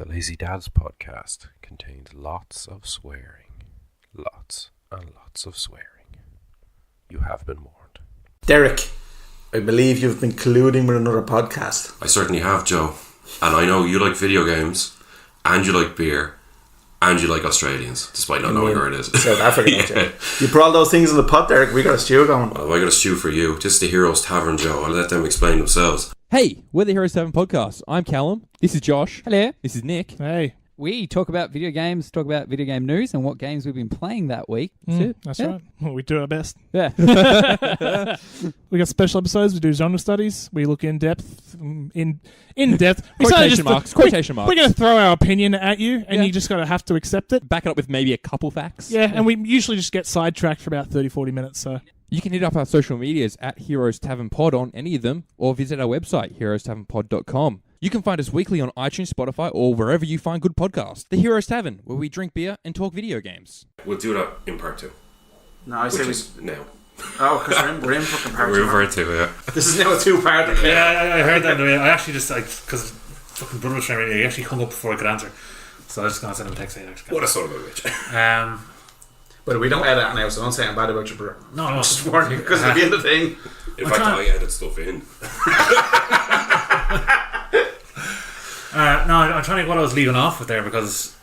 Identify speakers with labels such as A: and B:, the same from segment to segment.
A: The Lazy Dads podcast contains lots of swearing. Lots and lots of swearing. You have been warned.
B: Derek, I believe you've been colluding with another podcast.
C: I certainly have, Joe. And I know you like video games, and you like beer, and you like Australians, despite not knowing where it is.
B: South Africa,
C: Yeah.
B: You put all those things in the pot, Derek. We got a stew going.
C: Well, I got a stew for you. Just the Heroes Tavern, Joe. I'll let them explain themselves.
D: Hey, we're the Heroes 7 podcast. I'm Callum. This is Josh.
E: Hello.
D: This is Nick.
F: Hey.
E: We talk about video games, talk about video game news and what games we've been playing that week.
F: That's right. Well, we do our best.
E: Yeah.
F: We got special episodes. We do genre studies. We look in depth. In depth.
D: Quotation marks. Quotation marks.
F: We're going to throw our opinion at you, and
E: Yeah.
F: you just got to have to accept it.
D: Back it up with maybe a couple facts.
F: Yeah, and we usually just get sidetracked for about 30-40 minutes. So
D: You can hit up our social medias at Heroes Tavern Pod on any of them, or visit our website, heroestavernpod.com. You can find us weekly on iTunes, Spotify, or wherever you find good podcasts. The Heroes Tavern, where we drink beer and talk video games.
C: We'll do that in part 2.
B: No, I say
C: Which is now.
B: Oh, because we're in fucking part
C: We're in
B: two.
C: part 2, yeah.
B: This is now a two-parter.
G: Yeah, I heard that. I actually just, because fucking brother was trying to, he actually hung up before I could answer. So I was just going to send him a text saying, actually.
C: What a son of a bitch.
B: But we don't edit it now, so don't say I'm bad about your brother.
G: No.
B: Just warn you, because it'll be in the thing.
C: In fact, I edit stuff in.
G: No, I'm trying to think what I was leaving off with there, because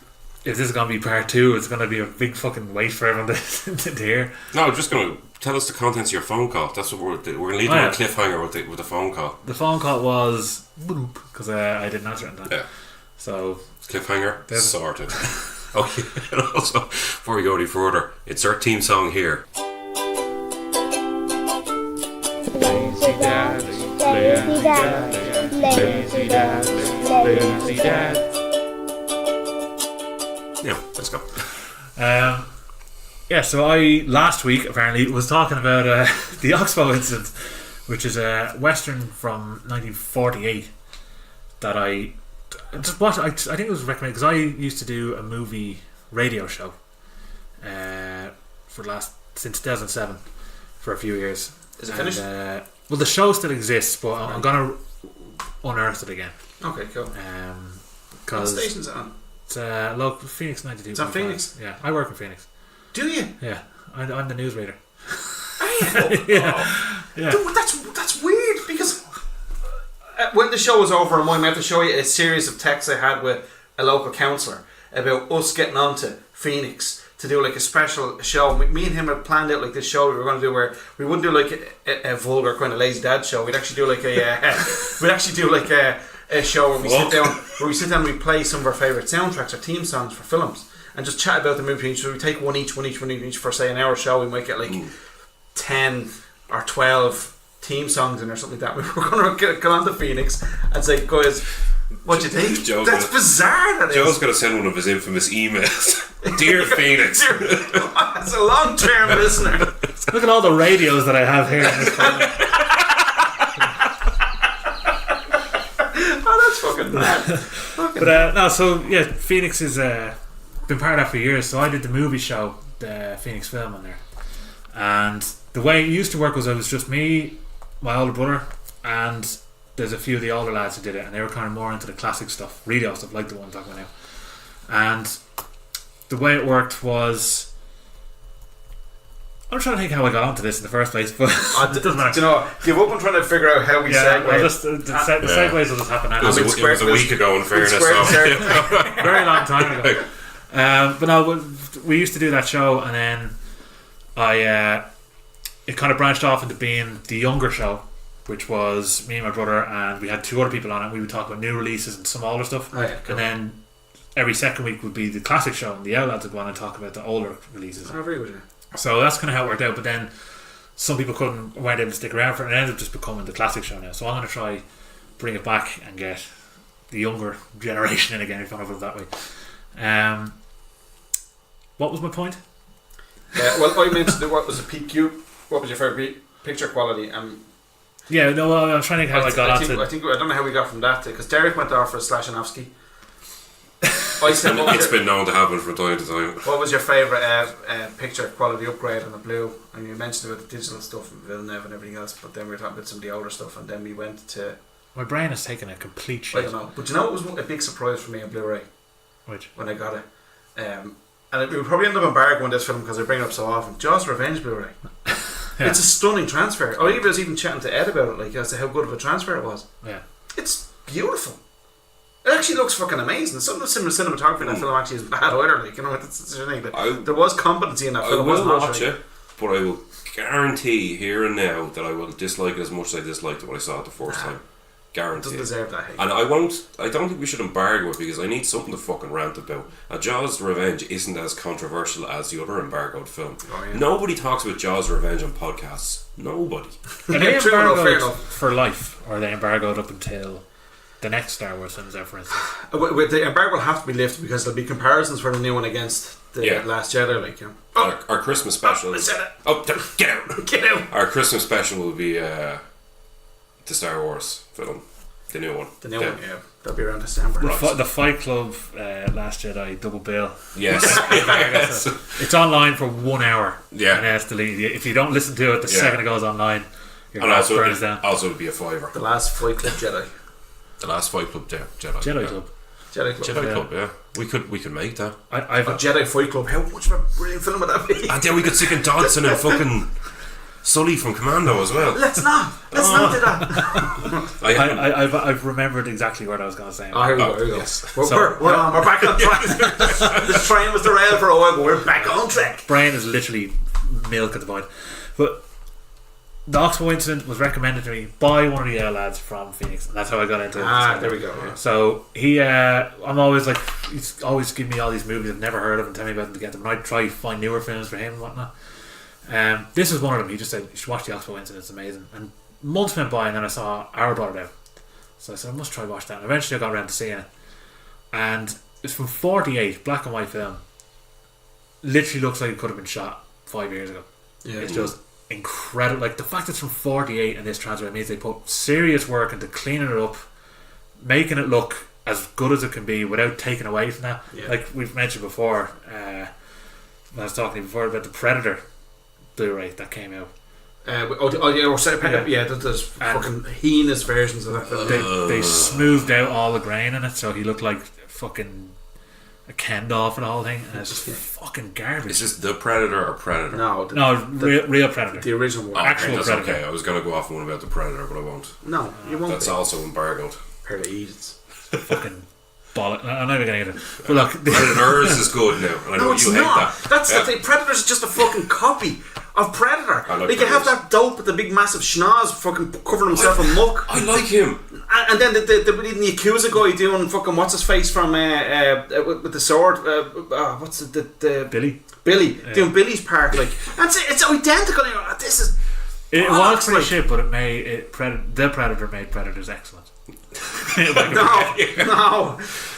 G: if this is going to be part 2, it's going to be a big fucking wait for everyone to hear.
C: No, I'm just going to tell us the contents of your phone call. That's what we're going to leave them on a cliffhanger with the phone call.
G: The phone call was because I didn't answer it in time.
C: Yeah.
G: So
C: Cliffhanger sorted. Okay. And also, before we go any further, insert theme song here.
A: Lazy Dad, Lazy Dad, Lazy Dad, Lazy Dad.
C: Yeah, let's go.
G: Yeah, so I last week apparently was talking about the Oxbow incident, which is a western from 1948 that I just watched. I think it was recommended because I used to do a movie radio show since 2007 for a few years.
B: Is it finished?
G: Well, the show still exists, but I'm gonna unearth it again.
B: Okay, cool. What
G: Because
B: station's it on?
G: it's local Phoenix 92.
B: It's on Phoenix?
G: Yeah, I work in Phoenix.
B: Do you?
G: Yeah, I'm the newsreader.
B: Yeah. Dude, that's weird, because when the show was over, and I meant to show you a series of texts I had with a local councillor about us getting on to Phoenix to do like a special show. Me and him had planned out like this show we were going to do where we wouldn't do like a vulgar kind of lazy dad show. We'd actually do like a show where we sit down and we play some of our favourite soundtracks or theme songs for films and just chat about the movie. So we take one each for say an hour show. We might get like 10 or 12 theme songs in or something like that. We were going to get on to Phoenix and say, guys, what do you think? That's bizarre.
C: Joe's going to send one of his infamous emails. Dear Phoenix.
B: That's a long-term listener.
G: Look at all the radios that I have here in this corner.
B: Oh, that's fucking bad.
G: But no, so yeah, Phoenix has been part of that for years. So I did the movie show, the Phoenix Film, on there. And the way it used to work was it was just me, my older brother, and there's a few of the older lads who did it, and they were kind of more into the classic stuff, radio stuff, like the one I'm talking about now. And the way it worked was, I'm trying to think how I got onto this in the first place, but it doesn't matter.
B: Do you know, give up on trying to figure out how we segue.
G: Well, just, the segues will just happen.
C: It was a week ago, in fairness.
G: Very long time ago. But no, we used to do that show, and then it kind of branched off into being the younger show, which was me and my brother, and we had 2 other people on it. We would talk about new releases and some older stuff.
B: Oh, yeah, cool.
G: And then every second week would be the classic show, and the outlads would go on and talk about the older releases.
B: I agree with you.
G: So that's kind of how it worked out. But then some people weren't able to stick around for it, and it ended up just becoming the classic show now. So I'm going to try bring it back and get the younger generation in again, if you want to put it that way. What was my point?
B: Well, I mentioned what was the PQ. What was your favourite picture quality?
G: Yeah, no, I was trying to think how I got onto.
B: I don't know how we got from that, because Derek went off for Slashanovsky.
C: It's been known to happen from time to time.
B: What was your favourite picture quality upgrade on the blue? And you mentioned about the digital stuff and Villeneuve and everything else, but then we were talking about some of the older stuff, and then we went to
G: My brain has taken a complete
B: I
G: shit.
B: don't know. But you know what was a big surprise for me on Blu-ray?
G: Which?
B: When I got it. And we probably end up embargoing this film because I bring it up so often. Jaws Revenge Blu-ray.
G: Yeah.
B: It's a stunning transfer. I was even chatting to Ed about it, like as to how good of a transfer it was.
G: Yeah.
B: It's beautiful. It actually looks fucking amazing. Some of the cinematography in that film actually is bad either. Like, you know, that's the thing. But there was competency in that
C: I
B: film.
C: will
B: wasn't
C: watch it, but I will guarantee here and now that I will dislike it as much as I disliked it when I saw it the first time.
B: It
C: Guarantee.
B: doesn't
C: it.
B: deserve that hate.
C: And I don't think we should embargo it because I need something to fucking rant about. Jaws Revenge isn't as controversial as the other embargoed film.
B: Oh, yeah.
C: Nobody talks about Jaws Revenge on podcasts. Nobody.
G: Are they
B: True enough, fair
G: embargoed
B: enough.
G: for life, or are they embargoed up until the next Star Wars films out, for instance?
B: With the embargo will have to be lifted because there'll be comparisons for the new one against the
C: Yeah.
B: Last Jedi. Like, you know.
C: Our Christmas special.
B: I said it.
C: Oh, get out!
B: Get out.
C: Our Christmas special will be the Star Wars film, the new one.
B: The new one, yeah. That'll be around December.
G: The Fight Club Last Jedi double bill.
C: Yes. Yes.
G: It's online for 1 hour.
C: Yeah.
G: And it's deleted. If you don't listen to it the
C: Yeah.
G: second it goes online, your
C: And
G: glass
C: also,
G: burns down.
C: it'll be a $5.
B: The Last Fight Club Jedi.
C: The last Fight Club Jedi.
G: Jedi
C: yeah.
G: Club.
B: Jedi Club.
C: Jedi
G: Yeah.
C: Club, yeah. We could make that.
G: I've
B: Jedi Fight Club. How much of a brilliant film would that be?
C: And then we could stick in Dodson and fucking Sully from Commando as well.
B: Let's not do that.
G: I've remembered exactly what I was going to say.
B: Oh, here we go.
C: Yes.
B: We're on. We're back on track. This train was derailed for a while, but we're back on track.
G: Brain is literally milk at the point. But the Oxbow incident was recommended to me by one of the Yale lads from Phoenix, and that's how I got into it.
B: There we go. Yeah.
G: So he, I'm always like, he's always giving me all these movies I've never heard of and tell me about them to get them. And I try to find newer films for him and whatnot. This is one of them. He just said, you should watch the Oxbow incident, it's amazing. And months went by, and then I saw Our brought it out. So I said, I must try to watch that. And eventually I got around to seeing it. And it's from 48, black and white film. Literally looks like it could have been shot 5 years ago.
B: Yeah.
G: It's just incredible. Like the fact it's from 48 and this transfer means they put serious work into cleaning it up, making it look as good as it can be without taking away from that.
B: Yeah.
G: Like we've mentioned before, when I was talking before about the Predator Blu-ray that came out.
B: There's fucking heinous versions of that film.
G: They smoothed out all the grain in it, so he looked like fucking a Ken doll for the whole thing, and it's just fucking garbage.
C: Is this the Predator or Predator?
B: No,
G: real Predator.
B: the original one.
G: Actual
C: that's
G: Predator.
C: okay. I was going to go off one about the Predator, but I won't.
B: No, you won't.
C: That's also embargoed.
B: Pair of idiots.
G: Fucking bollock. I'm not even going to get it. But look,
C: Predators is good now, and I know
B: No, it's
C: you hate
B: not.
C: that.
B: That's
C: Yeah.
B: the thing. Predator's just a fucking copy of Predator.
C: I like
B: Like you have
C: Predators.
B: that dope with the big massive schnoz fucking covering himself in muck.
C: I like him.
B: And then the Yakuza guy doing fucking what's his face from with the sword. What's the
G: Billy.
B: Billy doing Billy's part like. And it's identical. You know, this is.
G: It
B: Oh,
G: was pretty
B: like-
G: shit, but the Predator made Predators excellent.
B: No.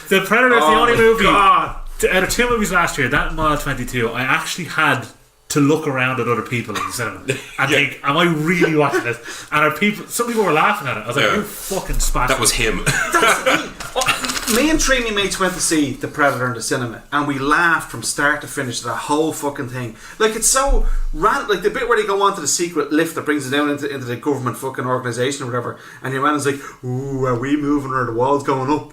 G: The Predator's the
B: Oh
G: only
B: my
G: movie
B: God.
G: out of 2 movies last year, that and Mile 22, I actually had to look around at other people in the cinema and think, am I really watching this? And some people were laughing at it. I was like,
C: Yeah.
G: you fucking spastic.
C: That was him.
B: That's the thing. Me and three of my mates went to see The Predator in the cinema, and we laughed from start to finish the whole fucking thing. Like it's so like the bit where they go onto the secret lift that brings it down into the government fucking organisation or whatever, and your man is like, "Ooh, are we moving or the wall's going up?"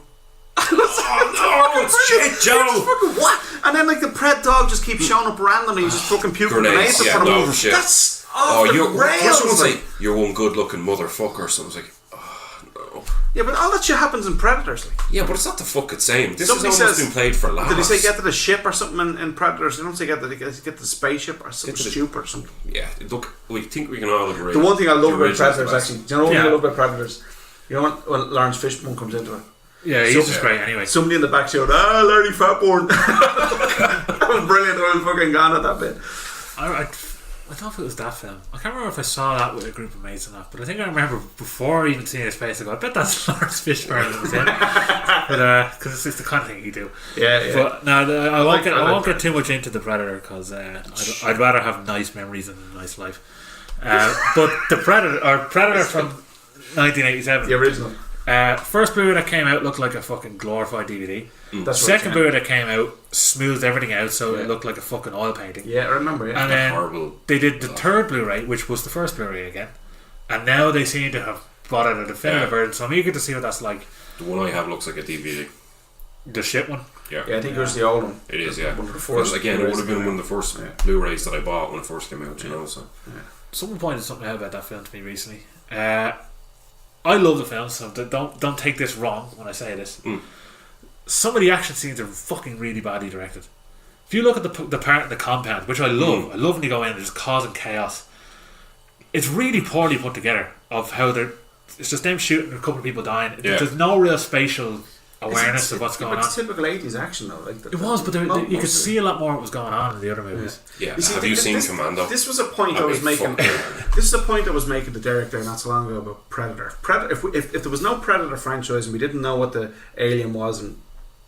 C: Oh, shit, Joe.
B: Fucking what? And then like the pred dog just keeps showing up randomly, just fucking puking
C: Grenades,
B: grenades
C: yeah,
B: for the
C: no,
B: movie.
C: shit.
B: That's off the
C: Someone
B: rails.
C: say, you're one good looking motherfucker. So I was like, oh, no.
B: Yeah, but all that shit happens in Predators. Like.
C: Yeah, but it's not the fucking same. This
B: Somebody
C: has almost
B: says-
C: been played for laughs.
B: Did he say get to the ship or something in Predators? They don't say get to the spaceship or something
C: Get to the-
B: stupid or something.
C: Yeah, look, we think we can all agree.
B: The one thing I love
C: The
B: about
C: original's
B: Predators
C: the best.
B: actually, do you know what
G: Yeah.
B: I love about Predators? You know when Lawrence Fishburne comes into it?
G: Yeah, he's just great anyway.
B: Somebody in the back shouted, Larry Fatborn. That was brilliant. I was fucking gone at that bit.
G: I don't know if it was that film. I can't remember if I saw that with a group of mates or not, but I think I remember before even seeing his face, I go, I bet that's Lawrence Fishburne that was in. But because it's the kind of thing you do.
B: Yeah.
G: But no, I
B: like
G: won't get too much into the Predator because I'd rather have nice memories and a nice life. But the Predator from 1987.
B: The original.
G: First Blu-ray that came out looked like a fucking glorified DVD.
B: That's
G: Second
B: right,
G: Blu-ray that came out smoothed everything out, so
B: Yeah.
G: it looked like a fucking oil painting.
B: Yeah, I remember. Yeah.
G: And then
C: horrible.
G: they did the third Blu-ray, which was the first Blu-ray again, and now they seem to have bothered the definitive version, so I'm eager to see what that's like.
C: The one I have looks like a DVD.
G: The shit one.
C: Yeah,
B: I think it was the old one.
C: it is. Yeah,
B: One of the
C: because
B: first
C: again, it would have been
B: Blu-rays
C: one of the first
B: Yeah.
C: Blu-rays that I bought when it first came out. You know, so
G: Someone pointed something out about that film to me recently. I love the film, so don't take this wrong when I say this. Some of the action scenes are fucking really badly directed. If you look at the part in the compound, which I love when you go in and just causing chaos. It's really poorly put together. Of how it's just them shooting and a couple of people dying. There's no real spatial awareness of what's going on.
B: It's typical 80s action though. Like
G: It was, but you could see a lot more of what was going on in the other movies.
C: yeah.
B: You see,
C: Have you seen Commando?
B: This was a point I
C: I
B: was
C: mean,
B: making.
C: fuck.
B: This is a point I was making to Derek there not so long ago about Predator. If there was no Predator franchise and we didn't know what the alien was, and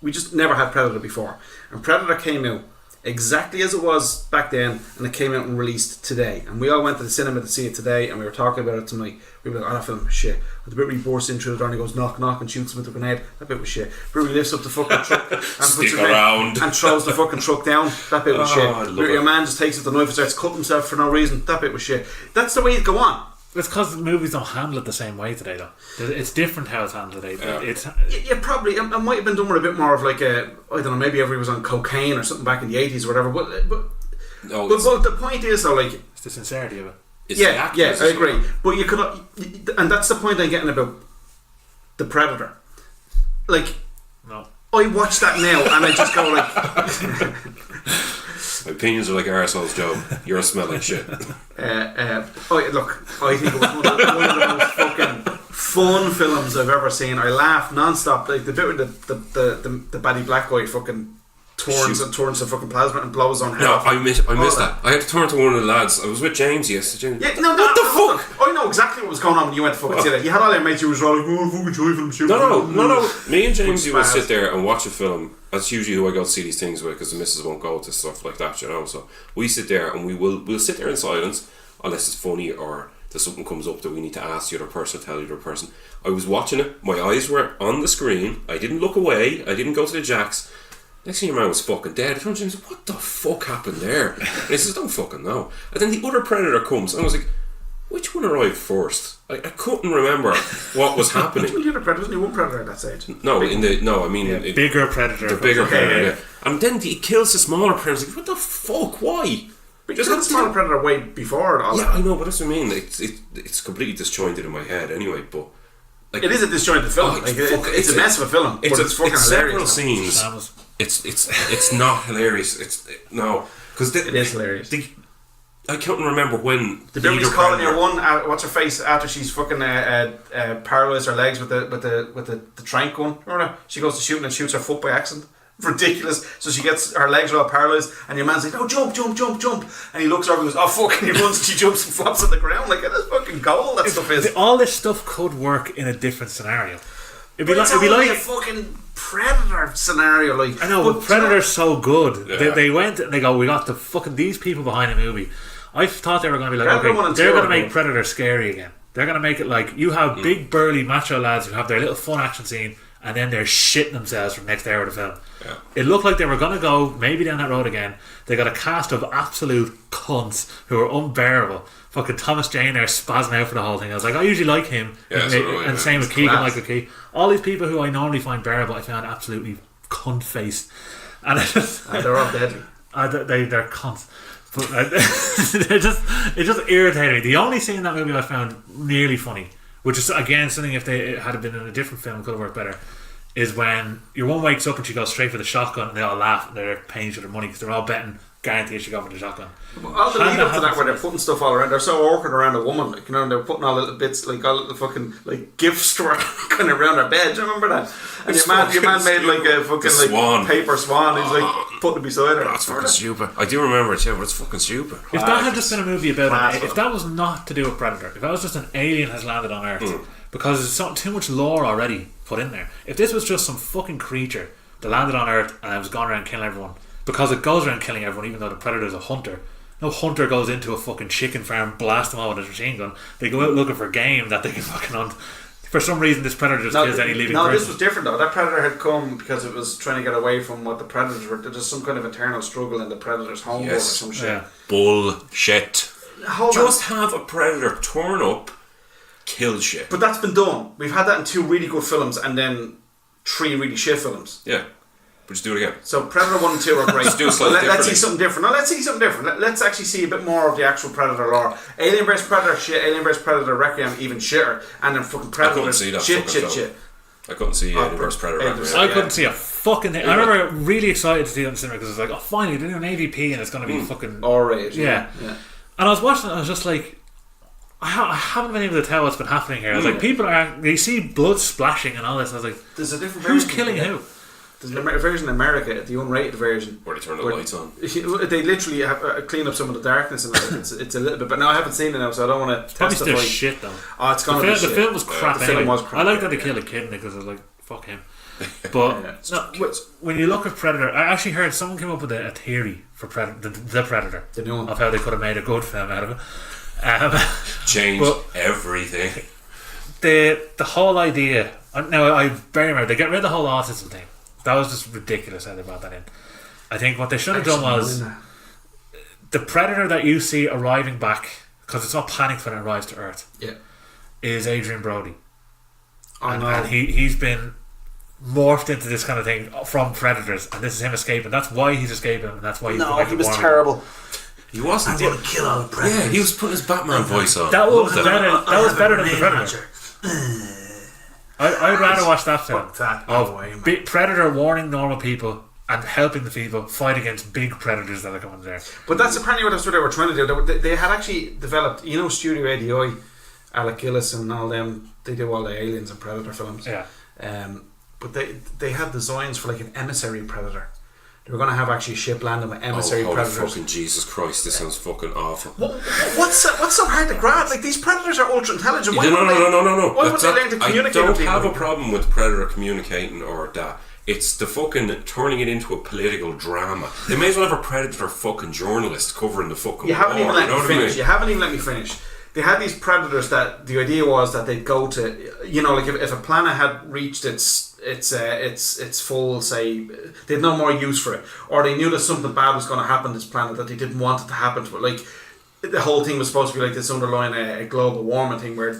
B: we just never had Predator before, and Predator came out exactly as it was back then, and it came out and released today, and we all went to the cinema to see it today, and we were talking about it tonight. We were like, "Oh, that film was shit." But the bit where he bursts in through the door and he goes knock knock and shoots him with a grenade, that bit was shit. But he lifts up the fucking truck and
C: Stick around
B: and throws the fucking truck down, that bit was
C: I
B: shit.
C: love
B: Where your
C: it.
B: man just takes up the knife and starts cutting himself for no reason, that bit was shit. That's the way it go on.
G: It's because the movies don't handle it the same way today, though. It's different how it's handled today. It's
B: Yeah, probably. It might have been done with a bit more of like a, I don't know, maybe everybody was on cocaine or something back in the 80s or whatever. But the point is though, like,
G: it's the sincerity of it.
C: It's the actors
B: I
C: as
B: agree.
C: well.
B: But you could, and that's the point I'm getting about the Predator. Like,
G: No.
B: I watch that now and I just go like,
C: My opinions are like arseholes, Joe. You're smelling shit.
B: look, I think it was one of the most fucking fun films I've ever seen. I laughed non-stop. Like the bit with the baddie black guy fucking turns the fucking plasma and blows on head
C: No,
B: off.
C: I missed that. I had to turn to one of the lads. I was with James yesterday.
B: Yeah, no, what the fuck? I know exactly what was going on when you went to fucking see that. You had all your mates who was all like, "Oh, fucking joy film shoot."
C: No. Me and James will
B: Spaz.
C: sit there and watch a film. That's usually who I go to see these things with, because the missus won't go to stuff like that, you know. So we sit there and we'll sit there in silence unless it's funny or there's something comes up that we need to ask the other person, tell the other person. I was watching it. My eyes were on the screen. I didn't look away. I didn't go to the jacks. Next thing your man was fucking dead. I turned to him and said, "What the fuck happened there?" And he says, "I don't fucking know." And then the other Predator comes and I was like, which one arrived first? I couldn't remember what was happening.
B: Well, the other Predator, wasn't he one Predator at that stage?
G: Bigger Predator.
C: the bigger Predator.
B: yeah.
C: Yeah. And then he kills the smaller Predator. I was like, what the fuck? Why?
B: But you had the smaller Predator way before all
C: Yeah,
B: that.
C: I know, but that's what I mean. It's completely disjointed in my head anyway. But like,
B: It is a disjointed film.
C: Oh,
B: It's a mess of a film. But it's fucking
C: several
B: hilarious.
C: scenes. It's not hilarious. Because
B: It is hilarious.
C: I can't remember when
B: The bit he's
C: leader
B: calling
C: Predator-
B: your one, what's her face, after she's fucking paralysed her legs with the trank gun. Remember that? She goes to shoot and shoots her foot by accident. Ridiculous. So she gets her legs are all paralysed, and your man's like, "No, jump!" And he looks over and goes, "Oh fuck!" And he runs and she jumps and flops on the ground. Like, that's fucking gold. That stuff is.
G: All this stuff could work in a different scenario. It'd be
B: It's
G: like
B: a fucking Predator scenario. Like,
G: I know, but Predator's so good.
C: Yeah.
G: They went and they go, we got the fucking these people behind the movie. I thought they were going to be like,
B: Predator 1
G: okay,
B: and
G: they're
B: 2
G: going to
B: are
G: make
B: good.
G: Predator scary again. They're going to make it like you have big burly macho lads who have their little fun action scene, and then they're shitting themselves for the next hour of the film.
C: Yeah.
G: It looked like they were going to go maybe down that road again. They got a cast of absolute cunts who are unbearable. Fucking Thomas Jane there spazzing out for the whole thing. I was like, I usually like him.
C: Yeah,
G: and
C: so do I, yeah.
G: same with Keegan,
B: Class.
G: Michael Key. All these people who I normally find bearable, I found absolutely cunt faced. And I just,
B: they're all deadly.
G: they're cunts. But it just irritated me. The only scene in that movie I found nearly funny, which is again something if they had been in a different film could have worked better, is when your one wakes up and she goes straight for the shotgun and they all laugh and they're paying each other money because they're all betting guaranteed she go for the shotgun.
B: All the lead
G: Kinda
B: up to that
G: happens.
B: where they're putting stuff all around, they're so awkward around a woman, like, you know, and they're putting all little bits, like all little fucking like gifts to her kind of around her bed. Do you remember that? And your man made like a fucking
C: The swan.
B: like paper swan. He's like putting it beside her.
C: That's fucking stupid. I do remember it, yeah, but it's fucking stupid.
G: If that had just been a movie about
B: Class.
G: if that was not to do with Predator, if that was just an alien has landed on Earth, because there's too much lore already put in there. If this was just some fucking creature that landed on Earth and was gone around killing everyone, because it goes around killing everyone, even though the Predator's a hunter. No hunter goes into a fucking chicken farm, blast them all with his machine gun. They go out looking for game that they can fucking hunt. For some reason, this Predator just kills any living person.
B: this was different though. That Predator had come because it was trying to get away from what the Predators were. There's some kind of internal struggle in the Predator's homeworld or some shit.
G: Yeah.
C: Bullshit.
B: Hold
C: Just have a Predator turn up, kill shit.
B: But that's been done. We've had that in 2 really good films and then 3 really shit films.
C: Yeah. But just do it again.
B: So Predator 1 and 2 are great.
C: Let's do it slightly
B: Let's see
C: differently.
B: something different. No, let's see something different. Let's actually see a bit more of the actual Predator lore. Alien vs Predator shit, Alien vs Predator Requiem even shitter, and then fucking Predator
C: couldn't see that
B: shit.
C: I couldn't see Alien vs Predator.
B: Predator.
G: I
B: Yeah.
G: couldn't see a fucking thing. I remember really excited to see it in the cinema because I was like, oh, finally, they're doing an AVP and it's going to be fucking...
B: R-rated.
G: Yeah. And I was watching it and I was just like, I haven't been able to tell what's been happening here. I was like, people are... They see blood splashing and all this. I was like,
B: There's a different
G: who's
B: version.
G: killing who?
B: There's a version in America, the unrated version.
C: Where they turn the
B: Where-
C: lights on.
B: They literally have, clean up some of the darkness in it. It's a little bit, but now I haven't seen it now, so I don't want to
G: Probably
B: testify.
G: still shit though.
B: Oh, it's gonna be
G: The
B: shit.
G: film was crap
B: The
G: anyway.
B: film was crap,
G: I like that they
B: yeah.
G: killed a kid in it because I was like, fuck him. But
B: Yeah.
G: no, when you look at Predator, I actually heard someone came up with a theory for Predator, the Predater,
B: The new one.
G: of how they could have made a good film out of it.
C: Change
G: But-
C: everything.
G: The whole idea. Now I bear in mind they get rid of the whole autism thing. That was just ridiculous how they brought that in. I think what they should have done was the Predator that you see arriving back, because it's all panicked when it arrives to Earth,
B: Yeah.
G: is Adrian Brody.
B: Oh, no.
G: And he's been morphed into this kind of thing from Predators, and this is him escaping. That's why he's escaping, and that's why he's
B: No,
G: going
B: he
G: to
B: was
G: warn
B: terrible.
C: He wasn't.
B: I'm gonna kill all the Predators.
C: Yeah, he was putting his Batman voice on.
G: That was
C: Loved it.
G: better. That was better than the Predator. I'd rather watch that film
B: Fuck that.
G: of
B: Away, man.
G: Predator warning normal people and helping the people fight against big predators that are coming there.
B: But that's apparently what they were trying to do. They had actually developed, Studio ADI, Alec Gillis and all them. They do all the Aliens and Predator films.
G: Yeah.
B: But they had designs for like an emissary predator. They were going to have actually a ship landing with emissary
C: holy
B: predators.
C: fucking Jesus Christ, this sounds fucking awful.
B: What's so hard to grab? Like, these predators are ultra intelligent. Why
C: No.
B: Why would they learn to communicate
C: I don't
B: with people?
C: have a problem with Predator communicating or that. It's the fucking turning it into a political drama. They may as well have a Predator fucking journalist covering the fucking
B: You haven't
C: war,
B: even let
C: you know
B: me
C: what I mean?
B: finish. You haven't even let me finish. They had these predators that the idea was that they'd go to, like if a planet had reached its full, say, they had no more use for it, or they knew that something bad was going to happen to this planet that they didn't want it to happen to it. Like, the whole thing was supposed to be like this underlying a global warming thing where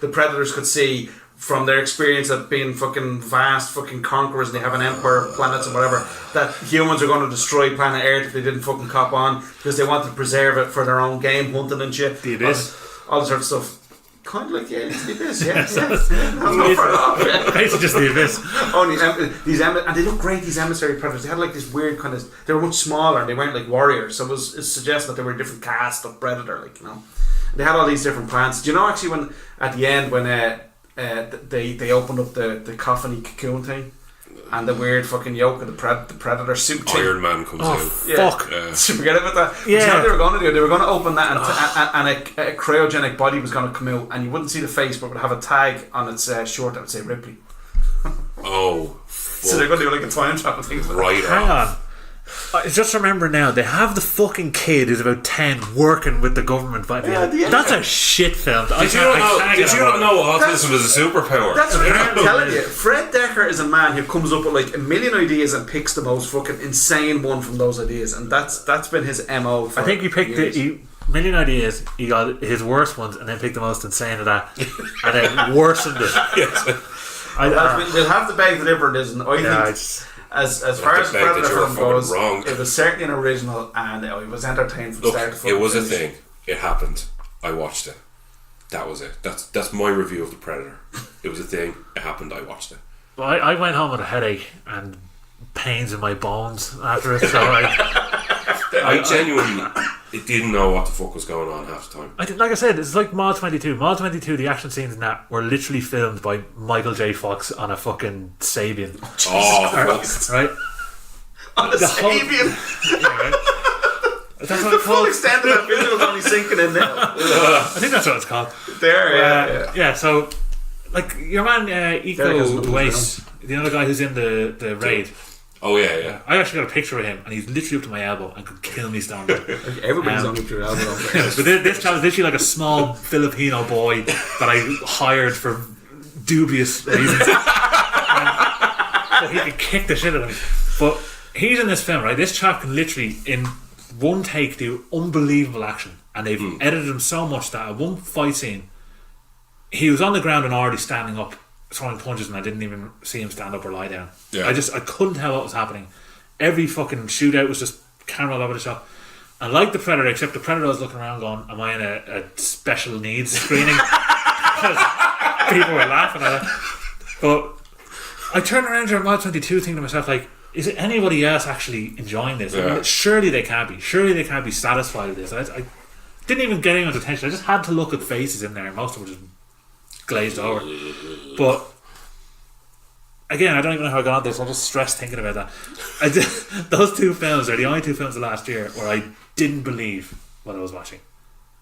B: the predators could see from their experience of being fucking vast fucking conquerors, and they have an empire of planets and whatever, that humans are going to destroy planet Earth if they didn't fucking cop on, because they wanted to preserve it for their own game hunting and shit.
G: The Abyss.
B: All this sort of stuff. Kind of like the Aliens in the Abyss, yeah. That's not far off, yeah.
G: Basically just the Abyss.
B: Only and they look great, these emissary predators. They had like this weird kind of, they were much smaller and they weren't like warriors, so it's suggesting that they were a different cast of predator, like, They had all these different plans. Do you know actually when at the end when they opened up the coffin cocoon thing and the weird fucking yoke of the predator suit thing?
C: Iron Man comes out.
G: Fuck.
B: Forget about that.
G: Yeah.
B: You know what they were going to do? They were going to open that and a cryogenic body was going to come out, and you wouldn't see the face, but it would have a tag on its shirt that would say Ripley.
C: Oh,
B: So they're going to do like a time travel thing.
C: right
G: Hang
C: off.
G: on. I just remember now, they have the fucking kid who's about 10 working with the government by the end.
B: yeah.
G: That's a shit film.
C: Did you not know autism is a superpower?
B: That's what I'm telling you. Fred Decker is a man who comes up with like a million ideas and picks the most fucking insane one from those ideas, and that's been his MO. For
G: I think he picked
B: years.
G: million ideas, he got his worst ones, and then picked the most insane of that, and then worsened it.
B: We'll have to beg the difference, and I think as far as
C: to beg that
B: Predator
C: you're
B: film
C: fucking
B: goes,
C: wrong.
B: it was certainly an original, and it was entertained from
C: Look,
B: start to
C: it was a
B: finish.
C: thing. It happened. I watched it. That was it. That's my review of the Predator. It was a thing. It happened. I watched it.
G: Well, I went home with a headache and pains in my bones after it, so
C: I genuinely didn't know what the fuck was going on half the time.
G: like I said, it's like Mod 22. Mod 22, the action scenes in that were literally filmed by Michael J. Fox on a fucking Sabian. Right?
B: On a
G: The whole-
B: Sabian.
G: Yeah, right? That's what
B: The
G: it's
B: full
G: called.
B: extent of that video is only sinking in now.
G: I think that's what it's called.
B: There, yeah.
G: So, like, your man
B: There he goes,
G: Eco
B: another
G: Waste, the other guy who's in the raid,
C: Oh yeah.
G: I actually got a picture of him, and he's literally up to my elbow and could kill me standing.
B: Like, everybody's on up your elbow.
G: But this child is literally like a small Filipino boy that I hired for dubious reasons. But he could kick the shit out of me. But he's in this film, right? This chap can literally, in one take, do unbelievable action. And they've edited him so much that at one fight scene, he was on the ground and already standing up, throwing punches, and I didn't even see him stand up or lie down.
C: Yeah.
G: I couldn't tell what was happening. Every fucking shootout was just camera all over the shop. And like the Predator, except the Predator was looking around going, am I in a special needs screening? Because people were laughing at it. But I turned around during Mod 22 thinking to myself, like, is it anybody else actually enjoying this? I mean, surely they can't be. Surely they can't be satisfied with this. I didn't even get anyone's attention. I just had to look at faces in there. Most of them were just glazed over. But again, I don't even know how I got on this. I'm just stressed thinking about that. Those two films are the only two films of last year where I didn't believe what I was watching.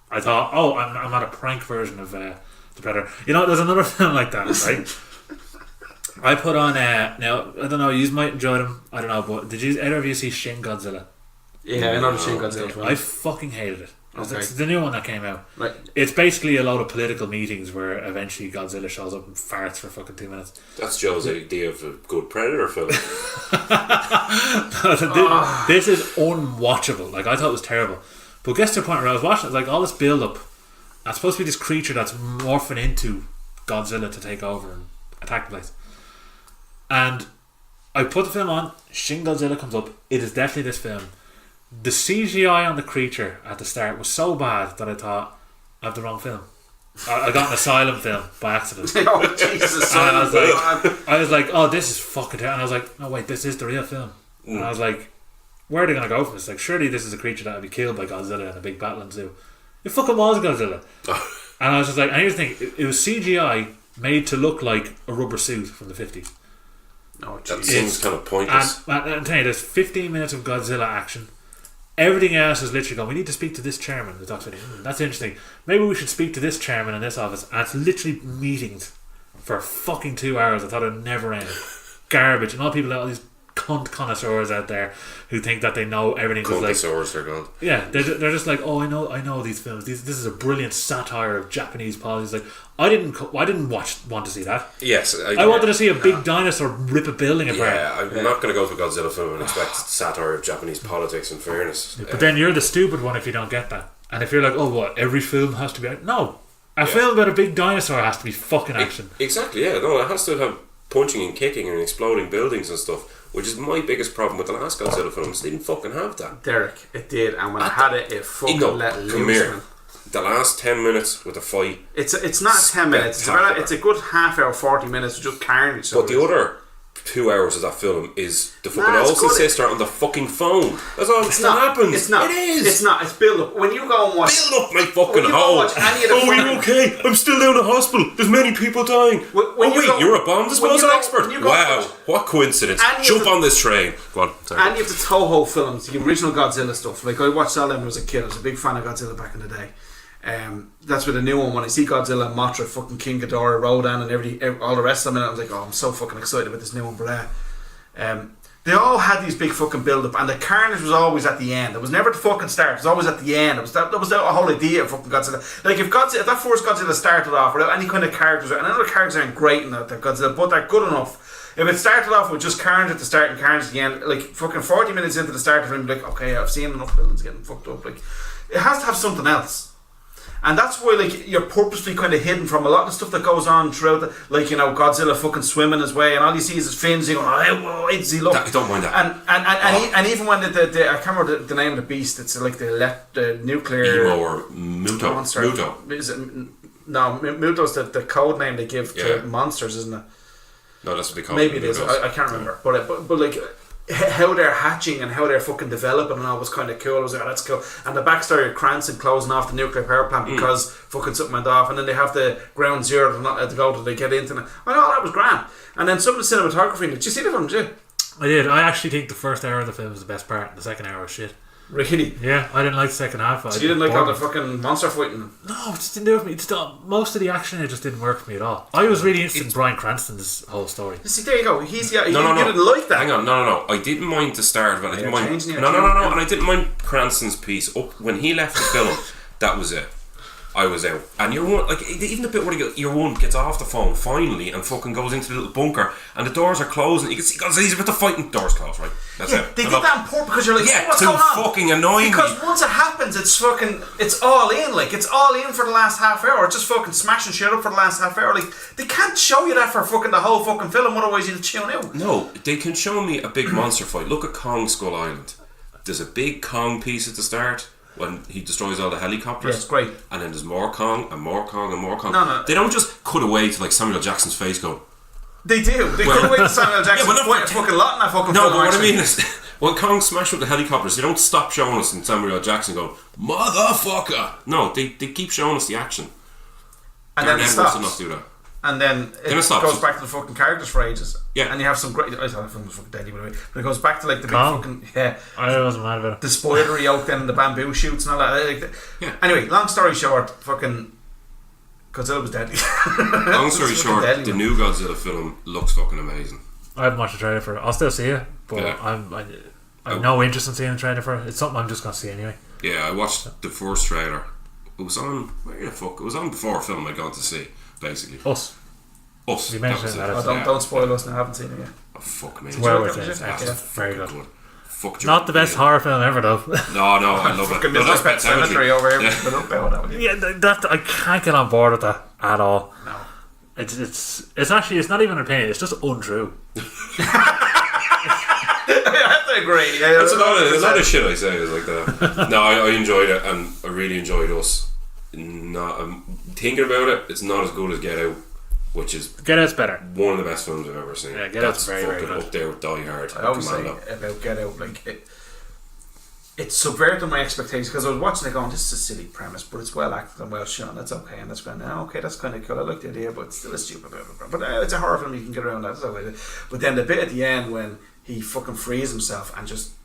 G: I thought, oh, I'm at a prank version of The Predator. You know, there's another film like that, right? I put on, now, I don't know, you might enjoy them, I don't know, but did you either of you see Shin Godzilla?
B: Yeah, I know the Shin Godzilla film.
G: I fucking hated it.
B: Okay.
G: It's the new one that came out.
B: Right.
G: It's basically a load of political meetings where eventually Godzilla shows up and farts for fucking 2 minutes.
C: That's Joe's idea of a good Predator film.
G: This is unwatchable. Like, I thought it was terrible. But guess the point where I was watching it, like all this build up, and it's supposed to be this creature that's morphing into Godzilla to take over and attack the place. And I put the film on, Shin Godzilla comes up, it is definitely this film. The CGI on the creature at the start was so bad that I thought, I have the wrong film. I got an Asylum film by accident.
B: Oh, Jesus.
G: And I was like, oh, this is fucking terrible. And I was like, no, wait, this is the real film. And I was like, where are they going to go from this? Like, surely this is a creature that would be killed by Godzilla in a big battle and zoo. It fucking was Godzilla. And I was just like, and here's the thing, it was CGI made to look like a rubber suit from the 50s.
B: Oh,
C: That seems kind of pointless.
G: And I'm telling you, there's 15 minutes of Godzilla action. Everything else is literally going, we need to speak to this chairman. The doctor, that's interesting. Maybe we should speak to this chairman in this office. And it's literally meetings for fucking 2 hours. I thought it'd never end. Garbage. And all people, all these cunt connoisseurs out there who think that they know everything.
C: Connoisseurs, they're called.
G: Yeah, they're just like, oh, I know these films. This is a brilliant satire of Japanese politics. Like, I didn't want to see that.
C: Yes,
G: I wanted to see a big dinosaur rip a building apart.
C: Yeah, I'm not going to go to a Godzilla film and expect satire of Japanese politics. In fairness,
G: But then you're the stupid one if you don't get that. And if you're like, oh, what, every film has to be... No, a film about a big dinosaur has to be fucking action.
C: Exactly. Yeah, no, it has to have punching and kicking and exploding buildings and stuff. Which is my biggest problem with the last Godzilla films. They didn't fucking have that.
B: Derek, it did, and when it had it fucking let loose.
C: Come here. The last 10 minutes with the fight.
B: It's not 10 minutes. It's a good half hour, 40 minutes of just carnage.
C: But the other 2 hours of that film is the fucking Olsen sister on the fucking phone. That's all that happens.
B: It's not.
C: It is.
B: It's not. It's build up. When you go and watch...
C: Build up my fucking hole. Oh, are you okay? I'm still down in the hospital. There's many people dying. You're a bomb disposal expert? Wow, what coincidence. Jump on this train. Go on. Sorry.
B: And you have the Toho films, the original Godzilla stuff. Like, I watched all them when I was a kid. I was a big fan of Godzilla back in the day. That's with the new one. When I see Godzilla, Mothra, fucking King Ghidorah, Rodan, and all the rest of them, and I was like, oh, I'm so fucking excited about this new one. But they all had these big fucking build up, and the carnage was always at the end. It was never the fucking start. It was always at the end. That was the whole idea of fucking Godzilla. Like, if that first Godzilla started off without any kind of characters, and other characters aren't great in that Godzilla, but they're good enough. If it started off with just carnage at the start and carnage at the end, like fucking 40 minutes into the start of it, like, okay, I've seen enough buildings getting fucked up. Like, it has to have something else. And that's why, like, you're purposely kind of hidden from a lot of stuff that goes on throughout the, like, you know, Godzilla fucking swimming his way, and all you see is his fins. You go, oh, does he look?
C: I don't mind that.
B: And even when the I can't remember the name of the beast. It's like the nuclear
C: Emo or Muto.
B: monster.
C: Muto.
B: Is it, no, Muto's the code name they give to monsters, isn't it?
C: No, that's what they call
B: Maybe it is. I can't remember. But like, how they're hatching and how they're fucking developing and all was kind of cool. I was like, oh, that's cool. And the backstory of Cranston closing off the nuclear power plant because fucking something went off, and then they have the ground zero to go to, they get into it. I know that was grand. And then some of the cinematography. Did you see the film, did you?
G: I did. I actually think the first hour of the film was the best part, and the second hour was shit.
B: Really?
G: Yeah, I didn't like the second half.
B: So you didn't like all the fucking monster fighting?
G: No, it just didn't do it for me. Most of the action, it just didn't work for me at all. I was really interested in Bryan Cranston's whole story.
B: See, there you go. You didn't like that.
C: Hang on, no. I didn't mind the start of it. I didn't mind. No. And I didn't mind Cranston's piece. When he left the film, that was it. I was out. And your one, like, even the bit where your one gets off the phone finally and fucking goes into the little bunker and the doors are closed and you can see Godzilla's about to fight and the doors closed, right? That's it.
B: They did that in port because you're like, what's going on?
C: Fucking annoying.
B: Because once it happens, it's all in. Like, it's all in for the last half hour. It's just fucking smashing shit up for the last half hour. Like, they can't show you that for fucking the whole fucking film, otherwise you'll tune out.
C: No, they can show me a big monster fight. Look at Kong Skull Island. There's a big Kong piece at the start when he destroys all the helicopters.
B: Yeah, it's great.
C: And then there's more Kong and more Kong and more Kong.
B: No.
C: They don't just cut away to like Samuel Jackson's face go.
B: They do. They cut away to Samuel Jackson quite a fucking lot in that fucking
C: No,
B: film.
C: but what I mean is, when Kong smashed up the helicopters, they don't stop showing us and Samuel Jackson going, motherfucker! No, they keep showing us the action.
B: And then it stops.
C: Not do that.
B: And then it goes back to the fucking characters for ages.
C: Yeah.
B: And you have some great... I thought the film was fucking deadly, by the way. But it goes back to like the
G: Kong?
B: big fucking... Yeah.
G: I wasn't mad about it.
B: The spoilery out then and the bamboo shoots and all that.
C: Yeah.
B: Anyway, long story short, fucking... Godzilla was deadly.
C: Long story short,
B: deadly,
C: the
B: man.
C: new Godzilla film looks fucking amazing.
G: I haven't watched the trailer for it. I'll still see it, but
C: Yeah.
G: I've no interest in seeing the trailer for it. It's something I'm just going to see anyway.
C: Yeah, I watched the first trailer. It was on... Where the fuck? It was on before a film I'd gone to see, basically.
G: Us.
C: Us.
G: You mentioned
C: was
G: that.
C: it.
B: Oh, don't spoil us now, I haven't seen it yet.
C: Oh, fuck me.
G: It's well
B: Did
G: worth
B: you
G: it.
B: like it?
G: It's
B: Yeah.
G: very good.
C: Fuck
G: Not the best horror film ever, though.
C: No, I love it.
B: Fucking
C: No, that's
B: Mr. Pet Cemetery over here.
C: Yeah.
B: But up there with that one.
G: Yeah, I can't get on board with that at all.
B: No.
G: It's actually, it's not even an opinion. It's just untrue.
B: I have to agree. Yeah,
C: That's a lot of shit I say is like that. No, I enjoyed it and I really enjoyed Us. I'm thinking about it, it's not as good as Get Out, which is
G: Get Out's better.
C: one of the best films I've ever seen.
G: Yeah, Get Out's very, very
C: fucking
G: good.
C: up there with Die Hard.
B: I always say
C: Commando.
B: about Get Out, like it subverted my expectations because I was watching it going, this is a silly premise, but it's well acted and well shown. That's okay, and that's grand. Okay, that's kind of cool. I like the idea, but it's still a stupid. Blah, blah, blah. But it's a horror film. You can get around that. That's okay. But then the bit at the end when he fucking frees himself and just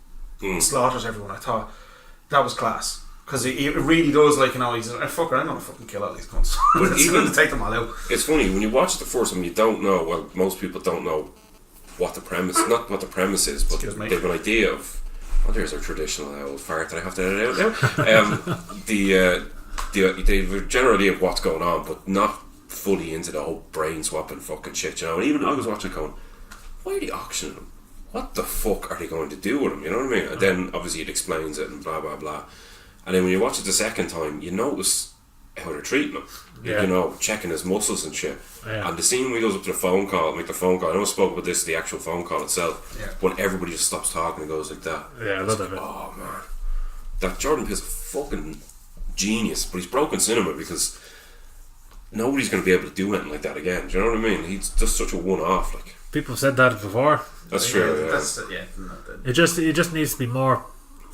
B: slaughters everyone, I thought that was class. Because he really does, like, you know, he's like, fucker, I'm gonna fucking kill all these cunts.
C: But
B: It's
C: even-
B: going to take them all out.
C: It's funny, when you watch it the first time, you don't know, well, most people don't know what the premise, not what the premise is, but
B: Excuse me.
C: they have an idea of, oh, there's our traditional old fart that I have to edit out now. They have a general idea of what's going on, but not fully into the whole brain swapping fucking shit, you know. And even I was watching it going, why are they auctioning them? What the fuck are they going to do with them, you know what I mean? And then obviously it explains it and blah blah blah. And then when you watch it the second time, you notice how they're treating him.
G: Yeah.
C: You know, checking his muscles and shit.
G: Yeah.
C: And the scene when he goes up to the phone call, make the phone call. I know I spoke about this, the actual phone call itself.
B: Yeah.
C: When everybody just stops talking and goes like that.
G: Yeah, I love that bit.
C: Oh man, that Jordan Peele's a fucking genius, but he's broken cinema because nobody's going to be able to do anything like that again. Do you know what I mean? He's just such a one-off. Like,
G: People have said that before.
C: that's true. Yeah.
B: That's
G: It just needs to be more,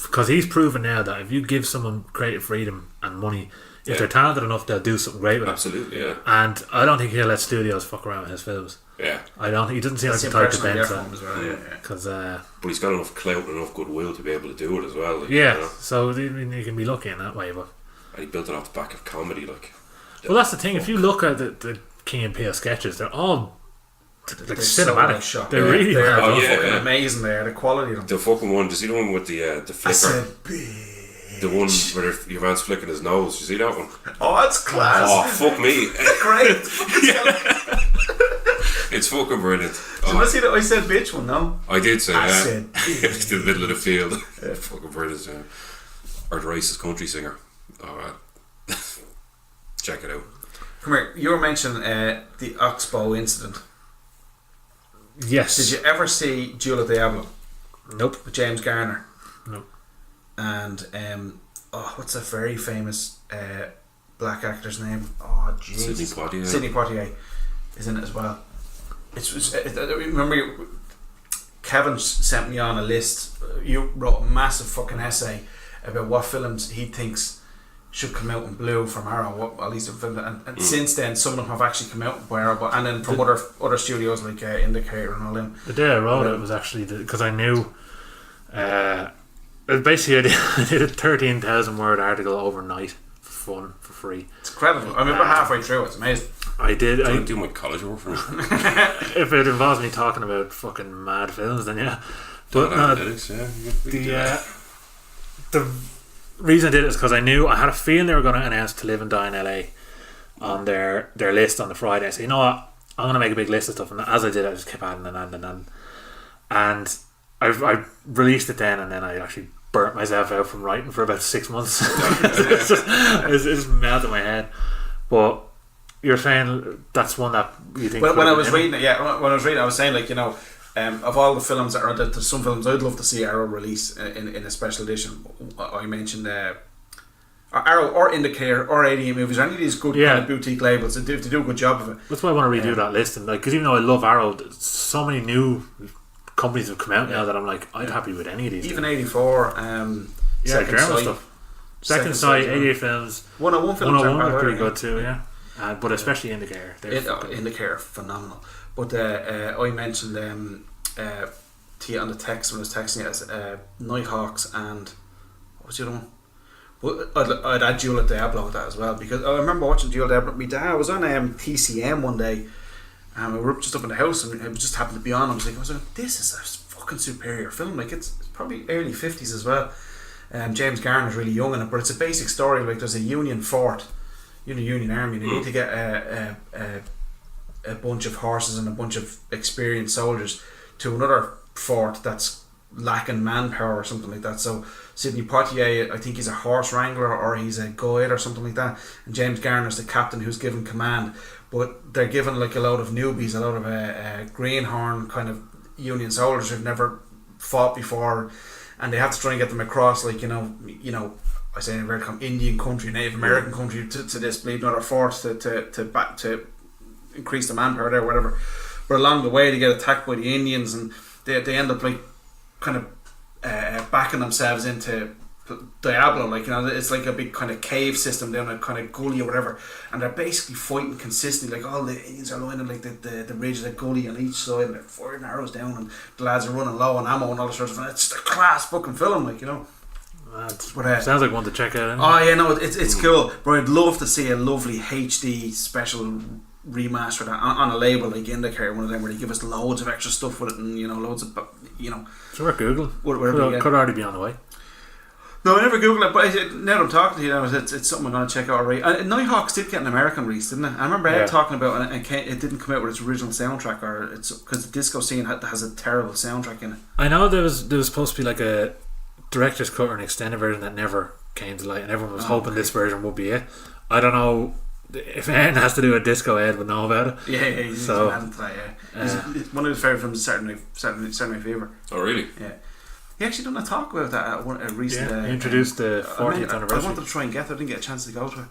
G: because he's proven now that if you give someone creative freedom and money, if
C: Yeah.
G: they're talented enough, they'll do something great with it.
C: Absolutely, yeah,
G: And I don't think he'll let studios fuck around with his films.
C: yeah.
G: I don't. He doesn't seem
B: That's
G: like
B: the
G: the type to
B: impression I
G: bend
B: get from
G: that.
B: him as well. Yeah.
G: Because
C: But he's got enough clout and enough goodwill to be able to do it as well. Like,
G: yeah,
C: you know?
G: so I mean, you can be lucky in that way. But
C: And he built it off the back of comedy, like.
G: well, that's the thing. If you look at the King and Peele sketches, they're all like
B: They're so
G: cinematic.
B: well shot.
G: They're
B: Yeah,
G: really
B: they're
C: Oh, yeah,
B: fucking
C: yeah.
B: amazing. There, the quality of them.
C: The fucking one, did you see the one with the
B: I
C: flicker?
B: said,
C: The one where your man's flicking his nose. Did you see that one?
B: oh, it's class.
C: Oh, fuck me.
B: Great.
C: It's fucking brilliant.
B: Did you see that I said bitch one? No.
C: I did say
B: I
C: that.
B: said
C: It's in the middle of the field. Fucking brilliant. Or the racist country singer. Alright. Check it out.
B: Come here. You were mentioning the Oxbow incident.
G: Yes.
B: Did you ever see Jewel Diablo
G: Nope.
B: with James Garner?
G: Nope.
B: And what's that very famous black actor's name? Oh, Jesus.
C: Sidney Poitier.
B: Sidney Poitier is in it as well. Remember, Kevin sent me on a list. You wrote a massive fucking essay about what films he thinks should come out in blue from Arrow. What all these films, and since then, some of them have actually come out by Arrow, and then from other studios like Indicator and all them.
G: The day I wrote it was actually because I knew. Basically, I did a 13,000 word article overnight for fun, for free.
B: It's incredible. I'm about halfway through. It's amazing.
G: I did.
C: I
G: I,
C: do my college work for me.
G: if it involves me talking about fucking mad films, then yeah. But no,
C: Analytics, yeah.
G: the reason I did it is because I knew I had a feeling they were going to announce To Live and Die in LA on their list on the Friday. So you know what, I'm going to make a big list of stuff, and as I did, I just kept adding and I released it then, and then I actually burnt myself out from writing for about 6 months. It's just melted my head. But you're saying that's one that you think.
B: When I was reading it, I was saying, like, you know, of all the films that are, there's some films I'd love to see Arrow release in a special edition. I mentioned Arrow or Indicator or 88 movies, or any of these good kind of boutique labels. They do a good job of it.
G: That's why I want to redo that list, and like, because even though I love Arrow, so many new companies have come out now that I'm like, I'd happy with any of these.
B: Even 84, Second
G: German
B: Sight.
G: stuff. Second Sight, 88 films.
B: 101 films
G: 101 are pretty good too, yeah. But especially Indicator.
B: Indicator, phenomenal. But I mentioned to you on the text when I was texting you as Nighthawks and what was the other one? Well, I'd add Duel at Diablo with that as well, because I remember watching Duel at Diablo with my dad. I was on TCM one day, and we were just up in the house, and it just happened to be on. I was like, this is a fucking superior film. Like, it's probably early 50s as well. James Garner's really young in it, but it's a basic story. Like, there's a Union fort, Union Army, and you need to get a bunch of horses and a bunch of experienced soldiers to another fort that's lacking manpower or something like that. So Sidney Poitier, I think he's a horse wrangler or he's a guide or something like that, and James Garner's the captain who's given command. But they're given like a load of newbies, a load of greenhorn kind of Union soldiers who've never fought before, and they have to try and get them across, like, you know, I say in Indian country, Native American country, to this bleed another fort to increase the manpower there, whatever. But along the way, they get attacked by the Indians, and they end up like kind of backing themselves into Diablo, like, you know, it's like a big kind of cave system down a kind of gully or whatever, and they're basically fighting consistently. Like, all the Indians are lining like the ridge of the gully on each side, and they're firing arrows down, and the lads are running low on ammo and all that sort of stuff. It's a class fucking film, like, you know.
G: Sounds like one to check out.
B: Oh yeah, no, it's cool. But I'd love to see a lovely HD special remaster of that on a label like Indicator, one of them where they give us loads of extra stuff with it, and, you know, loads of, you know.
G: It's worth Google.
B: Could
G: already be on the way.
B: No, I never Googled it, but now that I'm talking to you, it's something I'm going to check out. Right, Nighthawks did get an American release, didn't it? I remember Ed talking about it, and it didn't come out with its original soundtrack, or it's because the disco scene has a terrible soundtrack in it.
G: I know there was supposed to be like a director's cut or an extended version that never came to light, and everyone was hoping this version would be it. I don't know if anything has to do with disco, Ed would know about it.
B: Yeah, he's
G: so
B: mad into that. Yeah, it's one of his favourite films is Saturday Fever.
C: Oh, really?
B: Yeah. He actually done a talk about that at a recent.
G: He introduced the 40th anniversary.
B: I wanted to try and get there. I didn't get a chance to go to it.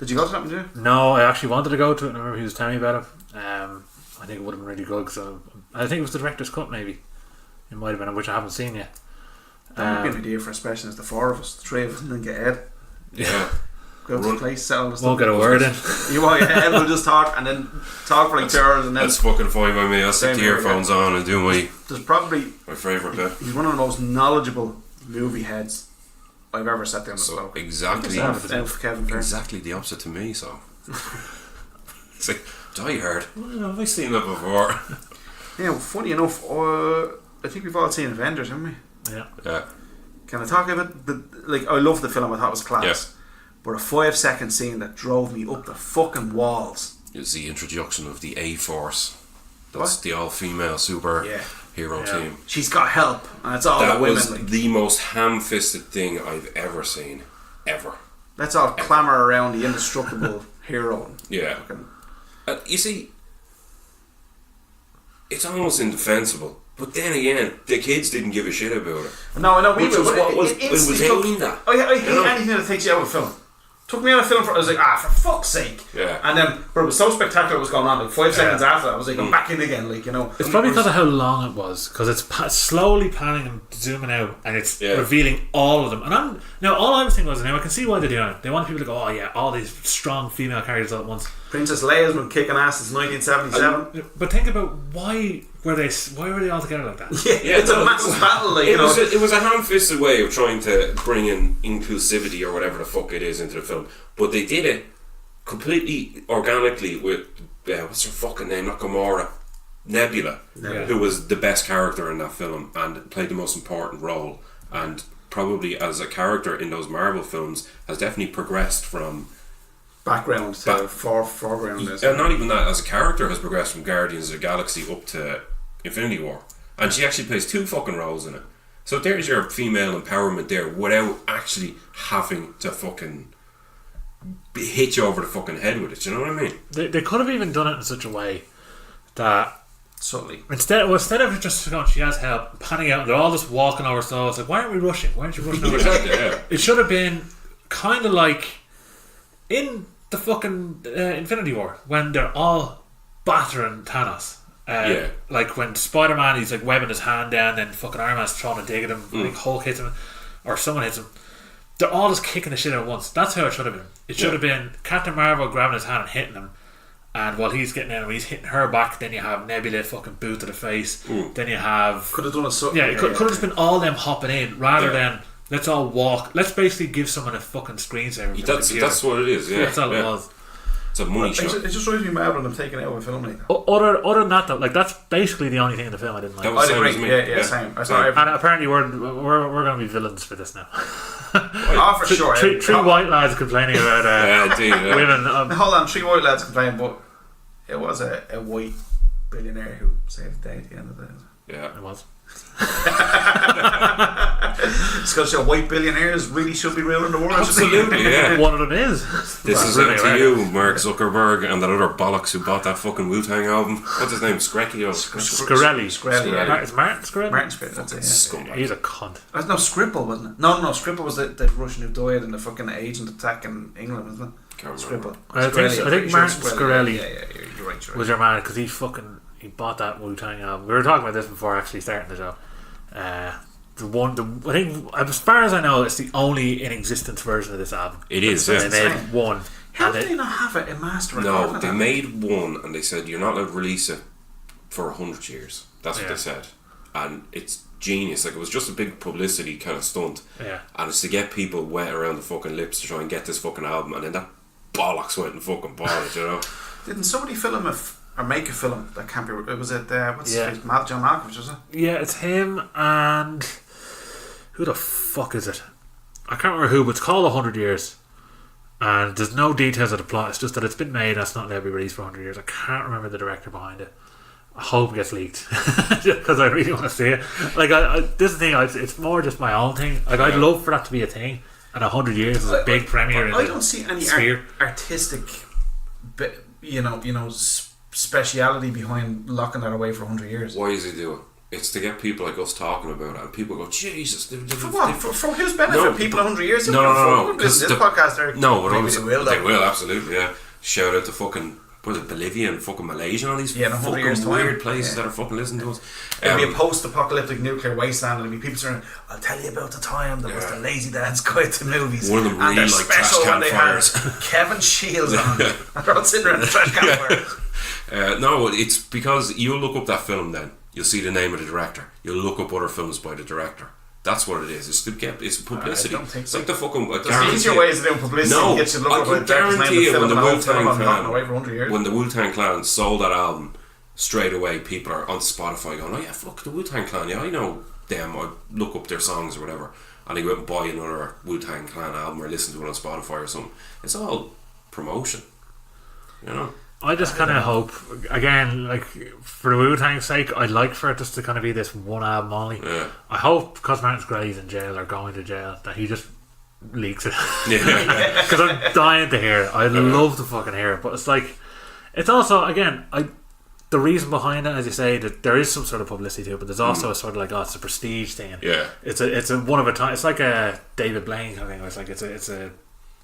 B: Did you go to that one, did you?
G: No, I actually wanted to go to it, and I remember he was telling me about it. I think it would have been really good, because I think it was the director's cut, maybe. It might have been, which I haven't seen yet.
B: That would be an idea for a special. It's the four of us, the three of us, and then get Ed.
C: Yeah.
B: Go to the place, settle the stuff.
G: Won't get a word in.
B: You won't. Ed will just talk and then talk for like 2 hours, and then
C: that's fucking fine by me. I'll stick the earphones on and do my favourite bit.
B: He's one of the most knowledgeable movie heads I've ever sat down and spoke.
C: Exactly the opposite to me. So it's like Die Hard. Well, have I seen that before?
B: Yeah, well, funny enough, I think we've all seen Avengers, haven't we?
C: Yeah. Can
B: I talk about I love the film. I thought it was class. Yeah. But a 5-second scene that drove me up the fucking walls
C: is the introduction of the A-Force. That's the all-female superhero team.
B: She's got help, and it's all
C: that
B: women.
C: That was the most ham-fisted thing I've ever seen, ever.
B: Let's all clamour around the indestructible hero.
C: Yeah. You see, it's almost indefensible. But then again, the kids didn't give a shit about it.
B: No, I know.
C: It was aimed at.
B: I hate anything that takes you out of a film. Took me out of film I was like, for fuck's sake.
C: Yeah.
B: And then, but it was so spectacular what was going on. Like 5 seconds after that, I was like, I'm back in again. Like, you know.
G: It's probably because of how long it was, because it's slowly panning and zooming out, and it's revealing all of them. And all I was thinking was, I can see why they're doing it. They want people to go, oh yeah, all these strong female characters all at once.
B: Princess Leia's been kicking ass since 1977.
G: But think about why were they all together like that?
B: Yeah, it's a massive battle. Like,
C: it was a ham-fisted way of trying to bring in inclusivity or whatever the fuck it is into the film. But they did it completely organically with what's her fucking name? Not Gamora, Nebula, who was the best character in that film and played the most important role. And probably as a character in those Marvel films has definitely progressed from
B: background to foreground.
C: and not even that, as a character has progressed from Guardians of the Galaxy up to Infinity War, and she actually plays 2 fucking roles in it. So there's your female empowerment there without actually having to fucking hit you over the fucking head with it. You know what I mean?
G: They could have even done it in such a way that
B: Subtly.
G: instead of just going, she has help, panning out, and they're all just walking over. So it's like, why aren't we rushing? Why aren't you rushing over?
C: Yeah.
G: It should have been kind of like in the fucking Infinity War when they're all battering Thanos. Like when Spider-Man, he's like webbing his hand down, then fucking Iron Man's trying to dig at him, like Hulk hits him, or someone hits him. They're all just kicking the shit out at once. That's how it should have been. It should have been Captain Marvel grabbing his hand and hitting him, and while he's getting in, he's hitting her back. Then you have Nebula fucking boot to the face. Then you have
B: Could have done a subtle.
G: it could have just been all them hopping in rather than let's all walk. Let's basically give someone a fucking screensaver. For
C: That's what it is. Yeah,
G: that's all it was.
C: It's a money shot.
B: It just drives me mad when I'm taking it out of a film like that.
G: Other than that, though, like that's basically the only thing in the film I didn't like.
C: That was
B: I
C: same as
B: agree.
C: me.
B: Yeah, same. I saw
G: And apparently we're going to be villains for this now.
B: for sure.
G: Three white lads complaining about women.
B: Hold on, 3 white lads complaining, but it was a white billionaire who saved the day at the end of the day.
C: Yeah,
G: It was.
B: Scottish white billionaires really should be ruling the world.
C: absolutely. Yeah.
G: One of them is.
C: This is
G: Really,
C: up to
G: right?
C: you, Mark Zuckerberg, and that other bollocks who bought that fucking Wu-Tang album. What's his name? Skrecky or
G: Scarelli.
B: Scarelli, yeah.
G: It's Martin Scarelli?
B: Martin Scarelli, that's it, yeah.
C: scumbag.
G: He's a cunt.
B: No, Scribble, wasn't it? No, Scribble was the Russian who died in the fucking agent attack in England, wasn't it?
C: Can't
B: Scribble.
C: remember.
G: I think Martin Scarelli
B: Yeah, you're right.
G: was your man because he bought that Wu-Tang album. We were talking about this before actually starting the show. I think, as far as I know, it's the only in existence version of this album.
C: It is,
G: They
C: yeah.
G: made one.
B: How
G: And
B: did
G: it-
B: they not have it in master
C: No,
B: recording?
C: they made one and they said you're not allowed to release it for 100 years. That's what
G: Yeah.
C: they said. And it's genius. Like, it was just a big publicity kind of stunt.
G: Yeah.
C: And it's to get people wet around the fucking lips to try and get this fucking album, and then that bollocks went and fucking bought it, you know?
B: Didn't somebody film or make a film that can't be? Was it what's
G: Yeah.
B: his face? John Malkovich, was it?
G: Yeah, it's him and who the fuck is it? I can't remember who, but it's called 100 Years. And there's no details of the plot. It's just that it's been made and it's not allowed to be released for 100 years. I can't remember the director behind it. I hope it gets leaked because I really want to see it. Like, this is the thing. It's more just my own thing. Like, I'd love for that to be a thing. And 100 years is a big premiere. in
B: I
G: the
B: don't see any
G: sphere.
B: artistic, speciality behind locking that away for 100 years.
C: Why does he do it? It's to get people like us talking about it, and people go, Jesus.
B: For what? For whose benefit?
C: No,
B: People 100 years?
C: No.
B: This podcast,
C: They
B: will.
C: will, absolutely, yeah. Shout out to fucking, what is it, Bolivia and fucking Malaysia and all these
B: 100
C: fucking
B: years time.
C: weird places
B: Yeah.
C: that are fucking listening to us.
B: It'll be a post-apocalyptic nuclear wasteland, and it'll be people saying, "I'll tell you about the time there was the Lazy Dad's Guide to Movies."
C: One of them
B: and
C: really
B: they're
C: like trash
B: special
C: can
B: when they
C: fires.
B: had Kevin Shields on. And they're all sitting around the trash can fires.
C: No, it's because you'll look up that film then. You'll see the name of the director. You'll look up other films by the director. That's what it is. It's publicity.
B: I don't think
C: It's
B: so.
C: like the fucking...
B: There's easier ways of doing publicity.
C: No,
B: Get you to look
C: I
B: up
C: can
B: at the director's name
C: guarantee
B: of
C: you
B: the
C: when
B: film
C: the
B: and the whole film
C: Wu-Tang
B: and knocking away for 100 years.
C: when the Wu-Tang Clan sold that album, straight away people are on Spotify going, oh yeah, fuck the Wu-Tang Clan, yeah, I know them, I look up their songs or whatever, and they go out and buy another Wu-Tang Clan album or listen to it on Spotify or something. It's all promotion, you know.
G: I just kind of hope, again, like, for the Wu-Tang's sake, I'd like for it just to kind of be this one album only.
C: Yeah.
G: I hope, because Martin Scarelli's in jail or going to jail, that he just leaks it.
C: Yeah.
G: Because I'm dying to hear it. I'd love to fucking hear it. But it's like, it's also, again, the reason behind it, as you say, that there is some sort of publicity to it, but there's also a sort of like, it's a prestige thing.
C: Yeah.
G: It's a one of a time. It's like a David Blaine kind of thing. It's like it's a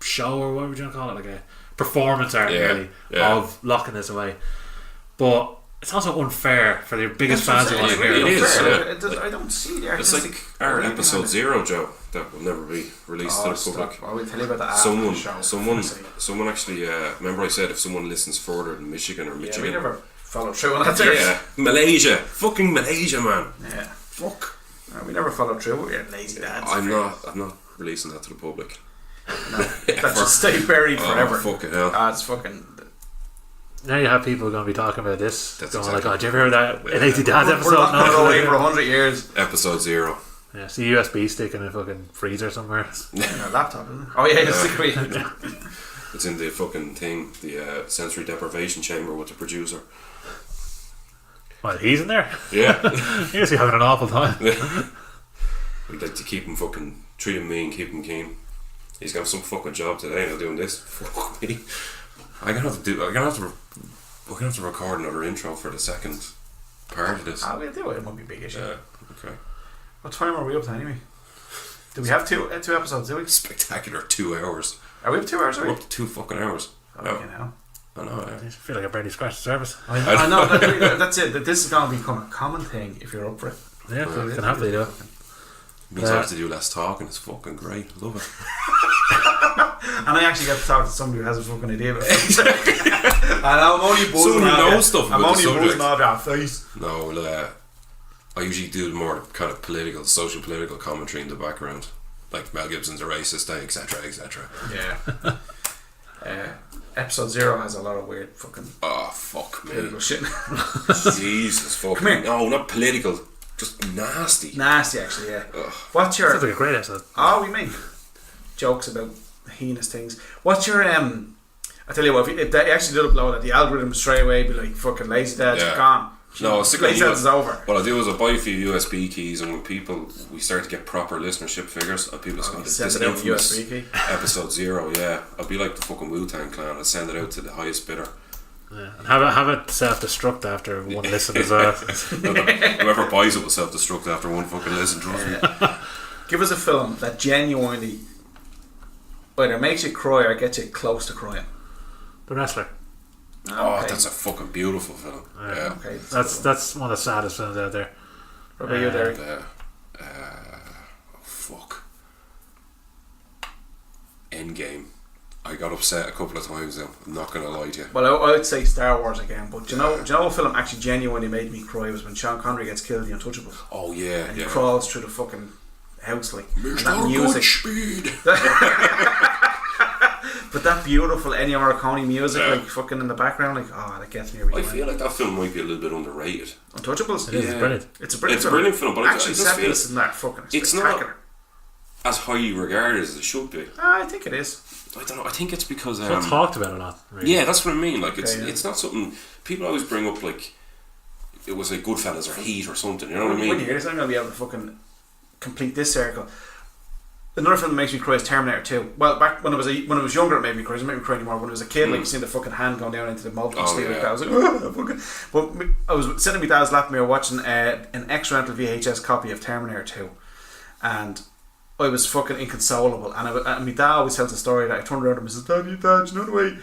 G: show, or what would you call it? Like a performance art, really, of locking this away. But it's also unfair for the biggest fans who want to hear
C: It
G: it.
C: is,
B: I don't see the
C: It's
B: artistic.
C: like our episode 0, Joe, that will never be released to the public.
B: I will tell you about that after the show.
C: Someone actually, remember I said if someone listens further than Michigan or
B: Yeah,
C: Michigan.
B: we never followed through on that. There.
C: Yeah, Malaysia, fucking Malaysia, man.
B: Yeah, fuck. We never followed through. We're lazy dads.
C: I'm not releasing that to the public.
B: No, that should stay buried forever.
C: Oh, fucking hell.
B: It's fucking.
G: Now you have people going to be talking about this.
C: That's
G: going
C: exactly
G: like, oh, did you ever hear that Lazy Dad's
B: We're
G: episode?
B: not going
G: No.
B: away for 100 years.
C: Episode 0.
G: Yeah, see USB stick in a fucking freezer somewhere.
B: In a laptop, isn't it? Oh yeah, it's secret.
C: It's in the fucking thing, the sensory deprivation chamber with the producer.
G: Well, he's in there.
C: Yeah.
G: He must be having an awful time.
C: We'd like to keep him fucking, treat him mean, keep him keen. He's got some fucking job today now doing this. Fuck me. We're gonna have to record another intro for the second part of this.
B: We'll do it. It won't be a big issue.
C: Okay.
B: What time are we up to anyway? Do we have two episodes? Do we?
C: Spectacular 2 hours.
B: Are we up 2 hours? Are
C: We're
B: we?
C: up to 2 fucking hours.
B: Okay, now.
C: I know.
G: I feel like I barely scratched the surface.
B: I know. That's it. That this is going to become a common thing if you're up for it.
G: Yeah, I can happily do it.
C: Means I have to do less talking. It's fucking great. I love it.
B: And I actually get to talk to somebody who has a fucking idea about it. And I'm only buzzing.
C: Someone who knows stuff
B: I'm
C: about the
B: only buzzing
C: subject.
B: off your face.
C: No, well, I usually do more kind of social political commentary in the background. Like Mel Gibson's a racist, etc., etc.
B: Yeah. Episode 0 has a lot of weird fucking
C: Oh, fuck me.
B: political shit.
C: Jesus fucking.
B: Come here.
C: No, not political. Just nasty.
B: Nasty, actually, yeah.
C: Ugh.
B: What's your...
G: Sounds like a great episode.
B: Oh, we make jokes about heinous things. What's your I tell you what, if they actually did upload it, the algorithm straight away be like, fucking lazy dads,
C: Yeah.
B: you're gone.
C: No, it's
B: Lazy dads is over.
C: What I do is I buy a few USB keys, and when we start to get proper listenership figures, and people send
B: Send
C: this
B: it out with
C: infamous
B: USB key.
C: episode 0, yeah, I'll be like the fucking Wu-Tang Clan. I'll send it out to the highest bidder.
G: Yeah. And have it self-destruct after one listen as well.
C: Whoever buys it will self-destruct after one fucking listen. Trust me.
B: Give us a film that genuinely either makes you cry or gets you close to crying.
G: The Wrestler.
C: Oh,
B: Okay.
C: that's a fucking beautiful film. Yeah.
B: Okay.
G: That's one of the saddest films out there.
B: What about you, Derek?
C: Fuck. Endgame. I got upset a couple of times now. I'm not gonna lie to you.
B: Well, I would say Star Wars again, but do you know what film actually genuinely made me cry was when Sean Connery gets killed in The Untouchables.
C: Oh yeah,
B: And he
C: yeah.
B: crawls through the fucking house like and that
C: Mr.
B: music.
C: Goodspeed.
B: But that beautiful Ennio Morricone music,
C: Yeah.
B: like fucking in the background, like that gets me every
C: I
B: time.
C: feel like that film might be a little bit underrated.
B: Untouchables.
G: It is brilliant.
B: It's a brilliant
C: It's a brilliant film, but
B: actually,
C: I just
B: set
C: feel
B: piece in that fucking
C: it's not-
B: spectacular.
C: As highly regarded as it should be.
B: I think it is.
C: I don't know. I think it's because
G: It's not talked about a lot. Really.
C: yeah, that's what I mean. Like
B: Okay, yeah.
C: it's not something people always bring up. Like it was like Goodfellas or Heat or something. You know what I
B: When you
C: mean?
B: hear this, I'm going to be able to fucking complete this circle. Another film that makes me cry is Terminator 2. Well, back when I was younger, it made me cry. It doesn't make me cry anymore. When I was a kid, like you seen the fucking hand going down into the molten
C: Oh,
B: steel,
C: yeah.
B: like that. I was like, oh, fucking. But I was sitting in my dad's lap and we were watching an ex-rental VHS copy of Terminator 2, and I was fucking inconsolable. And my dad always tells the story that I turned around and says, Dad, you know the way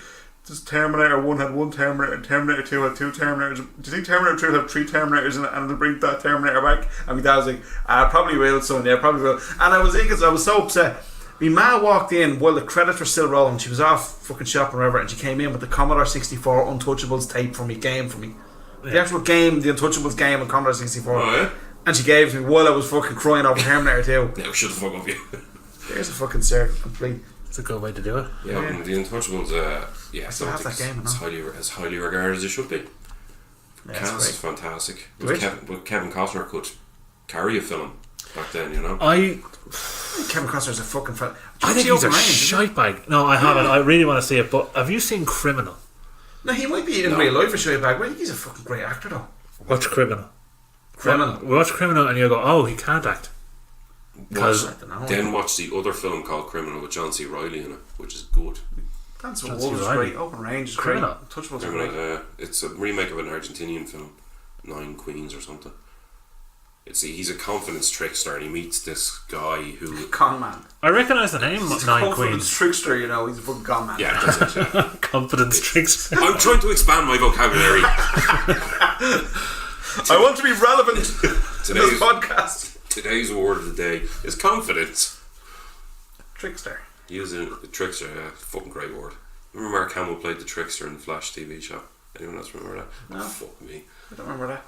B: this Terminator 1 had one Terminator and Terminator 2 had 2 Terminators. Do you think Terminator 2 will have 3 Terminators in it and it'll bring that Terminator back? And my dad was like, probably will, son, yeah, probably will. And I was so upset. My ma walked in while the credits were still rolling. She was off fucking shopping or whatever, and she came in with the Commodore 64 Untouchables tape for me, game for me. The actual game, the Untouchables game on Commodore 64.
C: Oh, yeah?
B: And she gave it to me while I was fucking crying over Terminator 2.
C: Yeah, shut the fuck up, you.
B: There's a fucking circle complete.
G: It's a good way to do it.
C: Yeah, and the Untouchables. Yeah, I
B: still
C: don't
B: have
C: think
B: that game,
C: it's
B: no?
C: highly regarded as it should be.
B: Yeah,
C: Cast
B: it's
C: is
B: great.
C: fantastic.
B: Which?
C: Kevin Costner could carry a film back then, you know.
B: Kevin Costner's a fucking fan.
G: I think he's a shite bag. No, I haven't. I really want to see it. But have you seen Criminal?
B: No, he might be in real life a shite bag, but I think he's a fucking great actor though.
G: Watch Criminal.
B: Criminal.
G: Watch Criminal and you'll go, oh, he can't act. Because
B: I don't know.
C: Then watch the other film called Criminal with John C Reilly in it, which is good.
B: Dance with
G: John
B: Wolves
G: C.
B: is
G: Reilly.
B: great. Open Range is
G: Criminal.
B: great. Touchables is
C: Criminal,
B: great.
C: it's a remake of an Argentinian film, Nine Queens or something. He's a confidence trickster, and he meets this guy who.
B: Con man.
G: I recognise the name
B: He's a
G: Nine
B: confidence
G: Queens.
B: trickster, you know. He's a fucking con man.
C: Yeah, that's it. Yeah.
G: Confidence tricks.
C: I'm trying to expand my vocabulary.
B: I want to be relevant to this
C: Today's
B: podcast.
C: today's word of the day is confidence.
B: Trickster.
C: Using the trickster, yeah, fucking great word. Remember Mark Hamill played the trickster in the Flash TV show? Anyone else remember that?
B: No.
C: Oh, fuck me.
B: I don't remember that.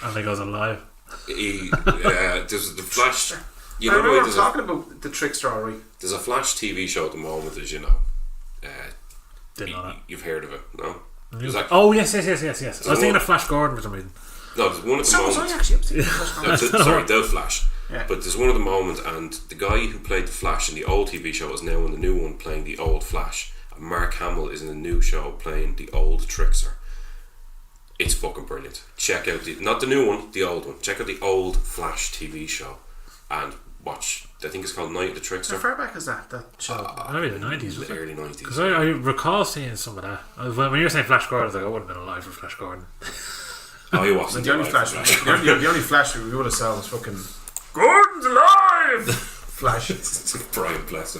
G: And he goes alive.
C: There's the Flash. You
B: I
C: know the way
B: remember
C: there's
B: talking about the trickster, alright.
C: there's a Flash TV show at the moment, as you know.
G: Didn't know that.
C: You've heard of it, no? There's
G: Oh, yes. I was thinking of Flash Gordon for some reason.
C: No, there's one at the
B: So was I
C: moment.
B: actually. Flash
C: No, sorry, the Flash.
B: Yeah.
C: But there's one at the moment, and the guy who played the Flash in the old TV show is now in the new one playing the old Flash. And Mark Hamill is in the new show playing the old Trickster. It's fucking brilliant. Check out not the new one, the old one. Check out the old Flash TV show and watch. I think it's called Night of the Trickster.
B: How far back is that show?
G: Maybe the 90s.
C: The early 90s.
G: Because I recall seeing some of that. When you were saying Flash Gordon, I was like, I wouldn't have been alive for Flash Gordon.
C: Oh, he wasn't.
B: The only
C: alive
B: Flash,
C: for
B: the only Flash we would have saw was fucking Gordon's alive. Flash.
C: Brian Blessed.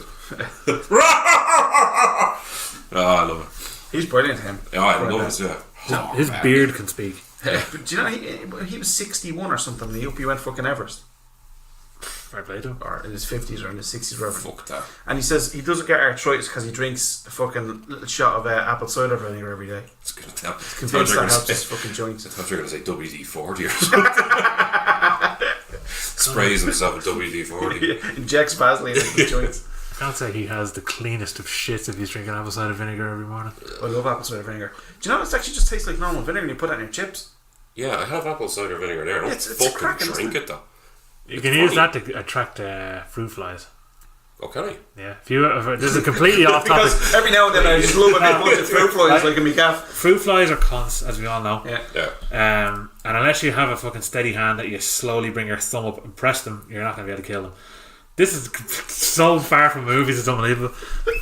C: I love it.
B: He's brilliant. Him.
C: Yeah, I love it. Yeah.
G: His beard can speak.
B: But do you know he was 61 or something? And he went fucking Everest,
G: Fair play to him.
B: or in his 50s or in his 60s, whatever.
C: Fuck that.
B: And he says he doesn't get arthritis because he drinks a fucking little shot of apple cider vinegar every day.
C: It's good to tell.
B: Convinced that helps his fucking joints.
C: I thought you were going to say WD-40 or something. Sprays himself with WD-40.
B: Injects Vaseline into his joints.
G: I can't say he has the cleanest of shits if he's drinking apple cider vinegar every morning.
B: I love apple cider vinegar. Do you know it actually just tastes like normal vinegar and you put that in your chips?
C: Yeah, I have apple cider vinegar there. I don't
B: It's
C: fucking
B: cracking,
C: drink it though.
G: You can use that to attract fruit flies.
C: Oh, can I?
G: Yeah. If this is completely off topic.
B: Because every now and then I just love a bunch of fruit flies like in my gaff.
G: Fruit flies are cunts, as we all know.
B: Yeah.
C: Yeah.
G: And unless you have a fucking steady hand that you slowly bring your thumb up and press them, you're not going to be able to kill them. This is so far from movies, it's unbelievable.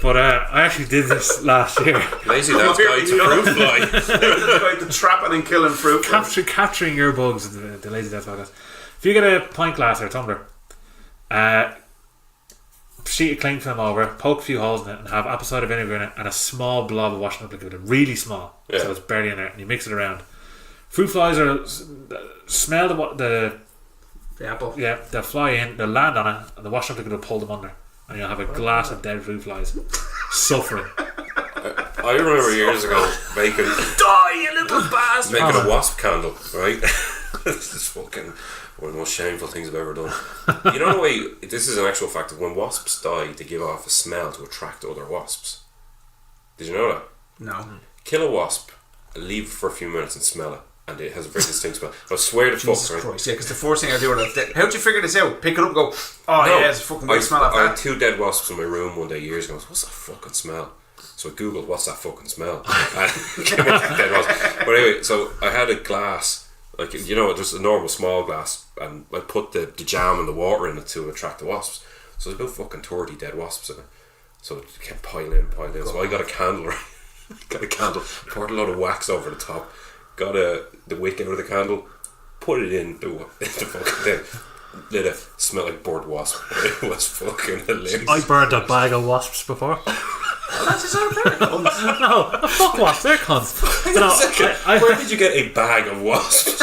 G: But I actually did this last year.
C: Lazy Dad's Guide to Fruit Fly.
B: Like the trapping and killing fruit flies.
G: Capturing your bugs, the Lazy Death podcast. If you get a pint glass or a tumbler, sheet of cling film over, poke a few holes in it, and have apple cider vinegar in it, and a small blob of washing up liquid, really small,
C: Yeah.
G: so it's barely in there, and you mix it around. Fruit flies are smell the
B: apple.
G: yeah, they'll fly in, they'll land on it, and the washing up liquid will pull them under, and you'll have a glass of dead fruit flies suffering.
C: I remember years ago making
B: Die, you little bastard!
C: a wasp candle, right? This is fucking one of the most shameful things I've ever done. You know the way, this is an actual fact, that when wasps die, they give off a smell to attract other wasps. Did you know that?
B: No.
C: Kill a wasp, leave it for a few minutes and smell it, and it has a very distinct smell. I swear to fuck,
B: Jesus
C: right?
B: Christ, yeah, because the first thing I do is how'd you figure this out? Pick it up and go, oh
C: No,
B: yeah, it's a fucking weird smell of
C: I had
B: that.
C: 2 dead wasps in my room one day years ago. I was, what's that fucking smell? So I googled what's that fucking smell. And came up with dead wasps. But anyway, so I had a glass, like, you know, just a normal small glass, and I put the jam and the water in it to attract the wasps. So there's about fucking 30 dead wasps in it. So it kept piling in. So I got a candle, right? Poured a load of wax over the top, got the wick out of the candle, put it in the fucking thing, lit it, smelled like burnt wasp. It was fucking hilarious.
G: I burnt a bag of wasps before.
B: That's his own thing.
G: No, fuck wasps, they're cunts.
C: Where did you get a bag of wasps?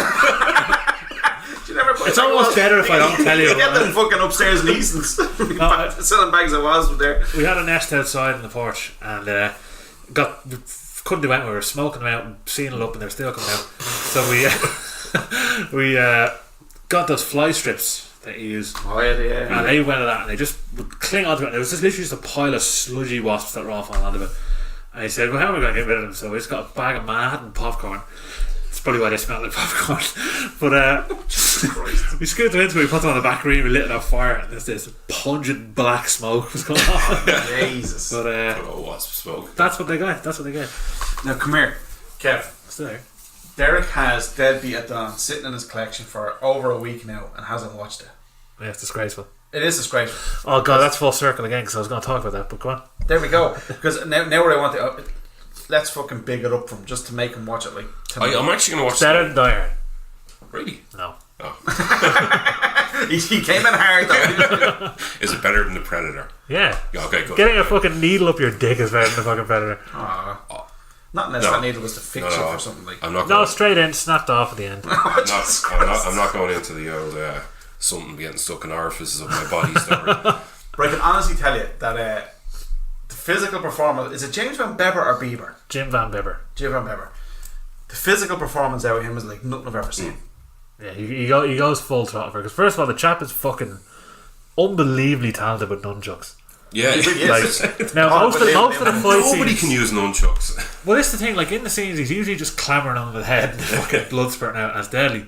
B: You never put
G: It's almost better if I don't tell you.
B: You get them fucking upstairs in Easton's. Selling bags of wasps there.
G: We had a nest outside in the porch, and couldn't do anything. We were smoking them out and seeing it up, and they're still coming out. So we got those fly strips that you use,
B: Oh yeah.
G: and they went at that, and they just would cling onto it. It was just literally just a pile of sludgy wasps that were all falling onto it. And he said, "Well, how am I going to get rid of them?" So we just got a bag of Manhattan popcorn. That's probably why they smell like popcorn. But we scooped them into it, we put them on the back room, we lit it on fire, and there's this pungent black smoke was going on.
B: Jesus.
G: But
C: Oh, wasp smoke.
G: that's what they got. That's what they get.
B: Now come here, Kev.
G: Still there.
B: Derek has Deadbeat at Dawn sitting in his collection for over a week now and hasn't watched it.
G: Yeah, it's disgraceful.
B: It is disgraceful.
G: Oh god, that's full circle again because I was going to talk about that. But go on.
B: There we go. Because now what I want to let's fucking big it up from just to make him watch it like tonight.
C: I'm actually going to watch
G: Better than Die Hard.
C: Really?
G: No.
C: Oh.
B: he came in hard though.
C: Is it better than The Predator?
G: Yeah.
C: Yeah, okay, good.
G: Getting a fucking needle up your dick is better than the fucking Predator.
B: Not unless
C: No.
B: that needle was to fix
C: No,
B: you or something like.
C: I'm not
G: No,
C: going.
G: straight in, snapped off at the end.
C: I'm not going into the old something getting stuck in orifices of my body story.
B: But I can honestly tell you that the physical performance is it James Van Beber or Bieber?
G: Jim Van Bibber.
B: Jim Van Beber. The physical performance out of him is like nothing I've ever seen.
G: Yeah, he goes full throttle for it. Because first of all, the chap is fucking unbelievably talented with nunchucks.
C: Yeah,
B: He really is.
G: Like, now most of the fight
C: nobody
G: scenes,
C: can use nunchucks.
G: well, this is the thing. Like in the scenes, he's usually just clambering on the head, and fucking blood spurting out, and it's deadly.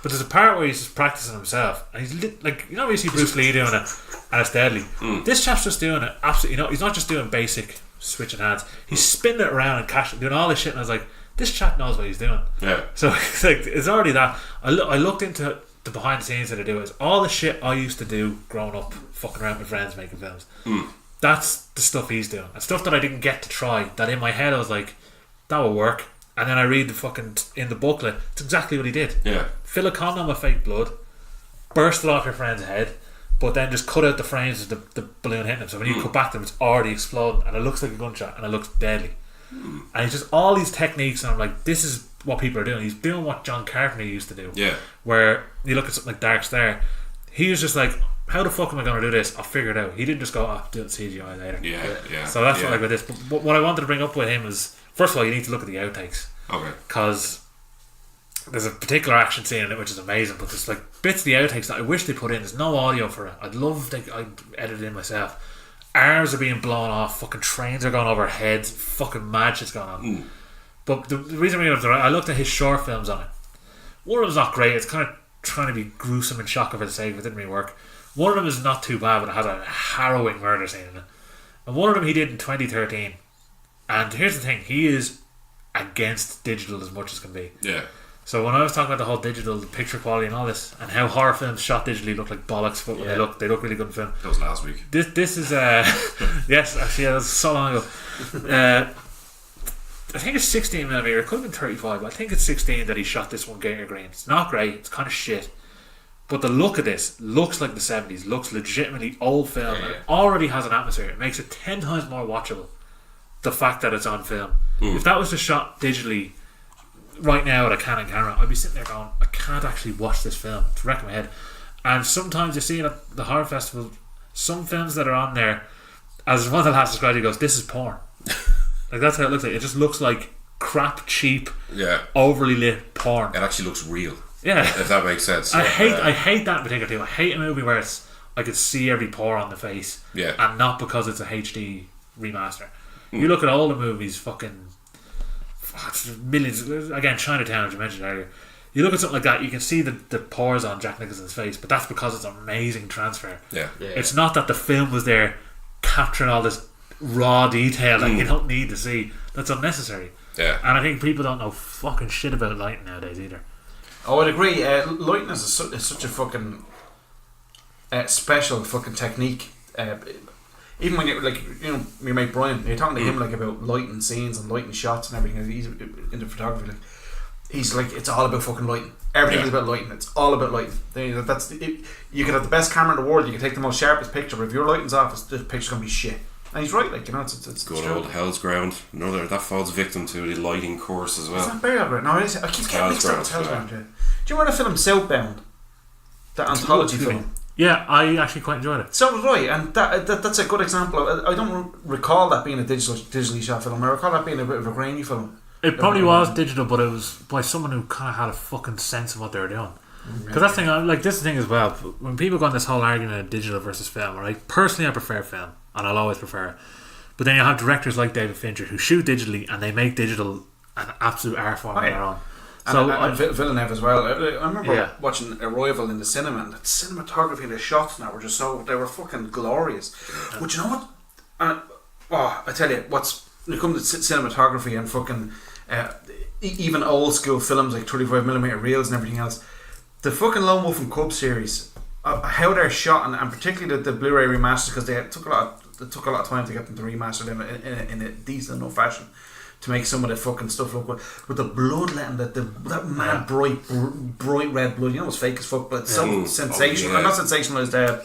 G: But there's a part where he's just practicing himself, and he's like, you know, you see Bruce Lee doing it, and it's deadly. This chap's just doing it absolutely. He's not just doing basic switching hands. He's spinning it around and catching, doing all this shit, and I was like, this chap knows what he's doing.
C: Yeah.
G: So it's like it's already that. I looked into the behind the scenes that I do. Is all the shit I used to do growing up, fucking around with friends making films. That's the stuff he's doing, and stuff that I didn't get to try. That in my head I was like, that will work. And then I read the fucking in the booklet. It's exactly what he did.
C: Yeah.
G: Fill a condom with fake blood, burst it off your friend's head, but then just cut out the frames of the balloon hitting him. So when you cut back to him, it's already exploding, and it looks like a gunshot, and it looks deadly. And he's just all these techniques, and I'm like, this is what people are doing. He's doing what John Carpenter used to do. Yeah. Where you look at something like Dark Star, he was just like, how the fuck am I going to do this? I'll figure it out. He didn't just go, oh, do it CGI later. Yeah. So that's what I like with this. But what I wanted to bring up with him is, first of all, you need to look at the outtakes. Okay. Because there's a particular action scene in it which is amazing, but there's like bits of the outtakes that I wish they put in. There's no audio for it. I'd edit it in myself. Arms are being blown off, fucking trains are going over heads, fucking mad shit's going on. But the reason I looked at his short films on it. One of them's not great. It's kind of trying to be gruesome and shocking for the sake of it. Didn't really work. One of them is not too bad, but it has a harrowing murder scene in it. And one of them he did in 2013. And here's the thing, he is against digital as much as can be. Yeah. So when I was talking about the whole digital, the picture quality and all this, and how horror films shot digitally look like bollocks, but when they look really good in film.
C: That was last week.
G: This is yes, actually, that was so long ago. I think it's 16mm. It could have been 35, but I think it's 16 that he shot this one Gator Green. It's not great. It's kind of shit. But the look of this looks like the 70s. Looks legitimately old film. And it already has an atmosphere. It makes it 10 times more watchable. The fact that it's on film. If that was just shot digitally right now with a Canon camera, I'd be sitting there going, I can't actually watch this film. It's wrecking my head. And sometimes you see it at the horror festival, some films that are on there, as one of the last described, he goes, this is porn. Like that's how it looks like. It just looks like crap, cheap, overly lit porn.
C: It actually looks real.
G: Yeah,
C: if that makes sense.
G: I hate that in particular too. I hate a movie where I could see every pore on the face, and not because it's a HD remaster. You look at all the movies, fucking millions. Again, Chinatown, as you mentioned earlier. You look at something like that, you can see the pores on Jack Nicholson's face, but that's because it's an amazing transfer. It's not that the film was there capturing all this raw detail that you don't need to see. That's unnecessary. And I think people don't know fucking shit about lighting nowadays either.
B: Oh, I'd agree. Lighting is such a fucking special fucking technique. Even when you like, you know, your mate Brian, you're talking to him like about lighting scenes and lighting shots and everything. He's into photography. Like, he's like, it's all about fucking lighting. Everything is about lighting. It's all about lighting. That's it. You could have the best camera in the world. You can take the most sharpest picture, but if your lighting's off, the picture's gonna be shit. And he's right, like, you know, it's
C: good old Hell's Ground. Another that falls victim to the lighting course as well.
B: It's not Burial Ground. No, I keep getting mixed up with Hell's Ground. Yeah. Do you remember the film Southbound? That anthology film.
G: Yeah, I actually quite enjoyed it.
B: So did I, and that's a good example. I don't recall that being a digitally shot film. I recall that being a bit of a grainy film.
G: It probably was digital, but it was by someone who kind of had a fucking sense of what they were doing. Because that's the thing, like this is the thing as well. When people go on this whole argument of digital versus film, right? Personally, I prefer film, and I'll always prefer it. But then you have directors like David Fincher who shoot digitally, and they make digital an absolute art form on their own.
B: So and Villeneuve as well. I remember watching Arrival in the cinema, and the cinematography and the shots now were just they were fucking glorious. But you know what? I tell you, when it comes to cinematography and fucking even old school films like 35mm reels and everything else, the fucking Lone Wolf and Cub series, how they're shot, and particularly the Blu-ray remasters, because they took a lot of time to get them to remaster them in a decent enough fashion to make some of the fucking stuff look good. But the bloodletting, that mad bright red blood, you know, it's fake as fuck, but it's so sensational. Not sensational as the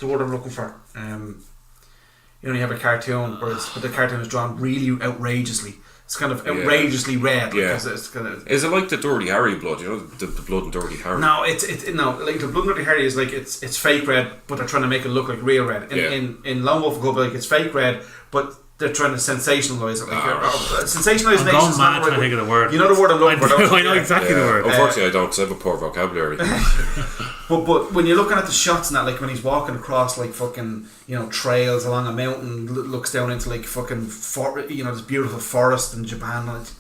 B: word I'm looking for. You know, you have a cartoon, but the cartoon is drawn really outrageously. It's kind of outrageously red. Because it's kind of.
C: Is it like the Dirty Harry blood? You know, the blood in Dirty Harry.
B: No, no. Like the blood in Dirty Harry is like it's fake red, but they're trying to make it look like real red. In Lone Wolf and Cub, like it's fake red, but they're trying to sensationalise it. Sensationalisation
G: I'm
B: is
G: going
B: not
G: mad
B: the
G: trying to
B: right
G: think of the word.
B: You know the word I'm looking for, don't you?
G: I know exactly the word.
C: Unfortunately, I don't, because I have a poor vocabulary.
B: But when you're looking at the shots and that, like when he's walking across like fucking, trails along a mountain, looks down into like fucking this beautiful forest in Japan, and it's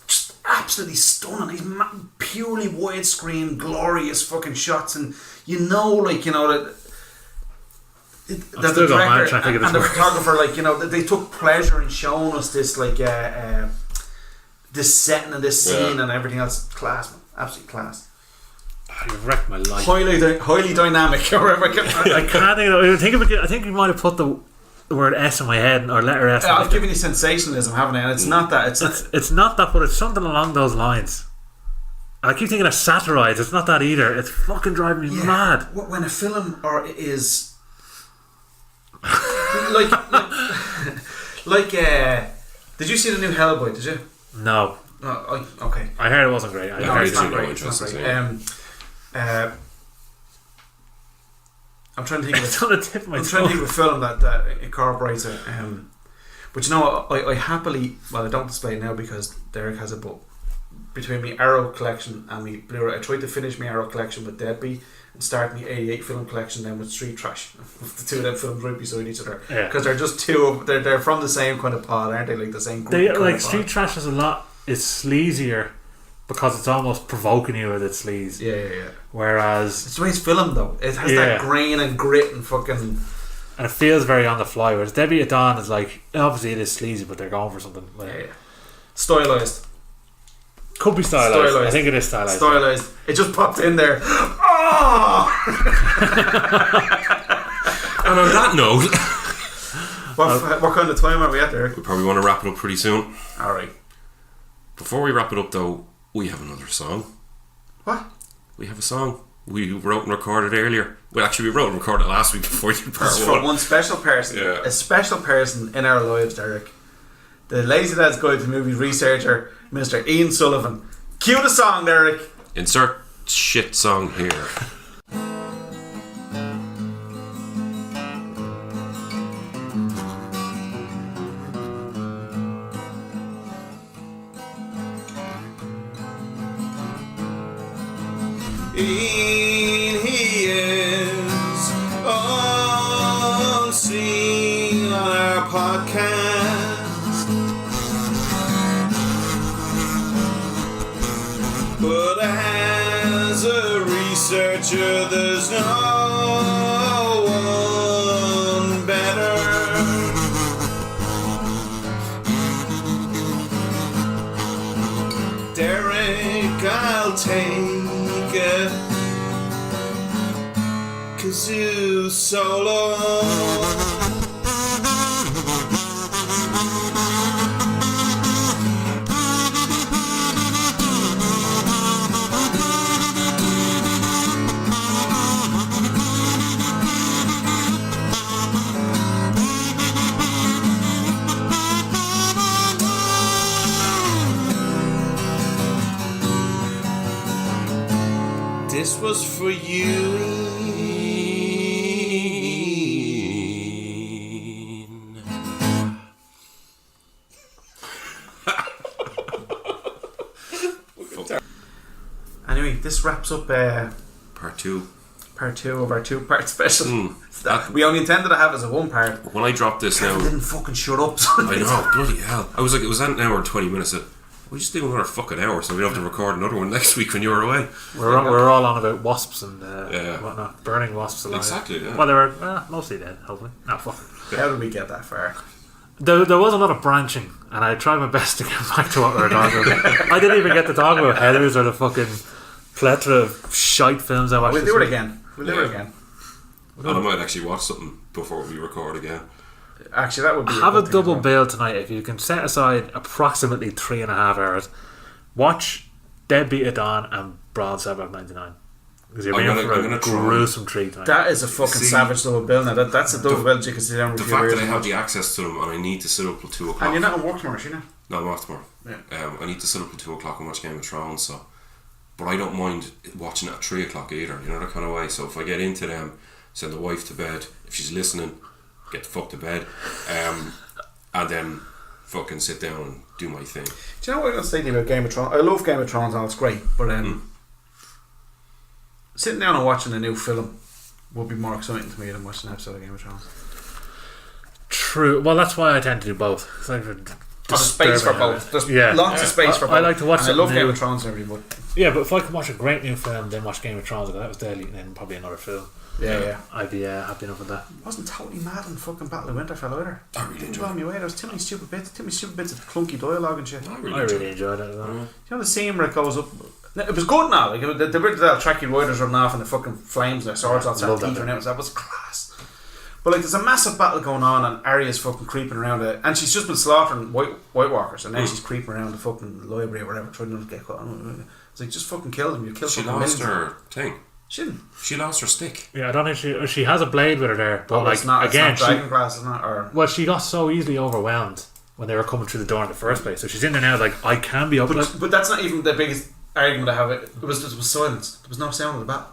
B: just absolutely stunning. These purely widescreen, glorious fucking shots, and that the director and the photographer, they took pleasure in showing us this this setting and this scene and everything else. Class, man, absolute class.
G: You've wrecked my life.
B: Highly dynamic. Or whatever.
G: I can't think of it. I think you might have put the word S in my head, or letter S.
B: I've given you sensationalism, haven't I? And it's not that.
G: It's not that, but it's something along those lines. I keep thinking of satirize. It's not that either. It's fucking driving me mad.
B: When a film is did you see the new Hellboy? Did you?
G: No.
B: Okay.
G: I heard it wasn't great.
B: It's not great. I'm trying to think of
G: it's on the tip of my
B: I'm trying to think of a film that incorporates it. But I happily, I don't display it now because Derek has a book. Between my Arrow collection and my Blu-ray, I tried to finish my Arrow collection with Deadbeat and start my 88 film collection then with Street Trash. The two of them films right beside each other, because they're just they're from the same kind of pod, aren't they? Like the same group. Like
G: Street Trash is sleazier because it's almost provoking you with its sleaze.
B: Yeah.
G: Whereas
B: it's the way it's filmed though. It has that grain and grit and fucking,
G: and it feels very on the fly. Whereas Debbie at Dawn is like, obviously it is sleazy, but they're going for something.
B: Stylized.
G: Could be stylized. I think it is stylized.
B: It just popped in there. Oh!
C: And on that note,
B: what kind of time are we at there?
C: we probably want to wrap it up pretty soon.
B: Alright.
C: Before we wrap it up though, we have another song.
B: What?
C: We have a song we wrote and recorded earlier. Well, actually, we wrote and recorded last week before you part
B: This is for one special person. A special person in our lives, Derek. The Lazy Dad's Guide to Movie researcher, Mr. Ian Sullivan. Cue the song, Derek.
C: Insert shit song here.
B: He is on scene on our podcast, but as a researcher there's no one better. Derek, I'll take a kazoo solo. This was for you, Ian. Anyway, this wraps up
C: part two
B: of our two-part special. We only intended to have as a one part.
C: When I dropped this
B: Kevin
C: now,
B: didn't fucking shut up.
C: I know, bloody hell. I was like, it was an hour and 20 minutes. We just do another fucking hour, so we don't have to record another one next week when you're away.
G: We're all on about wasps and whatnot, burning wasps alive.
C: Exactly. Yeah.
G: Well, they were mostly dead, hopefully. No, fuck.
B: How did we get that far?
G: There was a lot of branching, and I tried my best to get back to what we were talking about. I didn't even get to talk about Heathers or the fucking plethora of shite films I watched.
B: We'll do it again. And
C: I might actually watch something before we record again.
B: Actually, that would be
G: have a double bill tonight. If you can set aside approximately 3.5 hours, watch Deadbeat at Dawn and Brawl Sabbath 99. Because you're in for a gruesome treat tonight.
B: That is a fucking savage double bill. Now that's a double bill you can sit down with.
C: The fact that I have the access to them and I need to sit up till 2 o'clock.
B: And you're not on work tomorrow, you know?
C: No, I'm off tomorrow.
B: Yeah.
C: I need to sit up till 2 o'clock and watch Game of Thrones. So, but I don't mind watching it at 3 o'clock either. You know, that kind of way. So if I get into them, send the wife to bed. If she's listening, get the fuck to bed. and then fucking sit down and do my thing.
B: Do you know what I'm going to say to you about Game of Thrones? I love Game of Thrones and it's great, but sitting down and watching a new film would be more exciting to me than watching an episode of Game of Thrones.
G: True. Well, that's why I tend to do both. It's like
B: There's space for both. There's lots of space for both.
G: I like to watch
B: and I love
G: something
B: Game
G: new.
B: of Thrones and everything, but
G: Yeah, but if I can watch a great new film, then watch Game of Thrones, that was deadly, and then probably another film.
B: yeah.
G: I'd be happy enough with that.
B: I wasn't totally mad on fucking Battle of Winterfell either.
C: I really
B: Didn't
C: enjoyed
B: blow me away. There was too many stupid bits of clunky dialogue and shit.
C: I
G: I
C: really
G: really enjoyed it.
B: You know the scene where it goes up. It was good now. Like the bit that Tracky Riders running off and the fucking flames and their swords all
G: Love
B: started
G: that
B: petering out. That was class. But like, there's a massive battle going on, and Arya's fucking creeping around it, and she's just been slaughtering White Walkers, and then she's creeping around the fucking library or whatever, trying not to get caught. It's like, just fucking kill them. You kill.
C: She
B: fucking
C: lost
B: millions.
C: her thing.
B: She didn't.
C: She lost her stick.
G: Yeah, I don't think she has a blade with her there, but
B: It's not
G: again,
B: dragon glass, isn't it? Or
G: well, she got so easily overwhelmed when they were coming through the door in the first place. So she's in there now, like I can be open.
B: but that's not even the biggest argument I have. It was silence. There was no sound of the battle.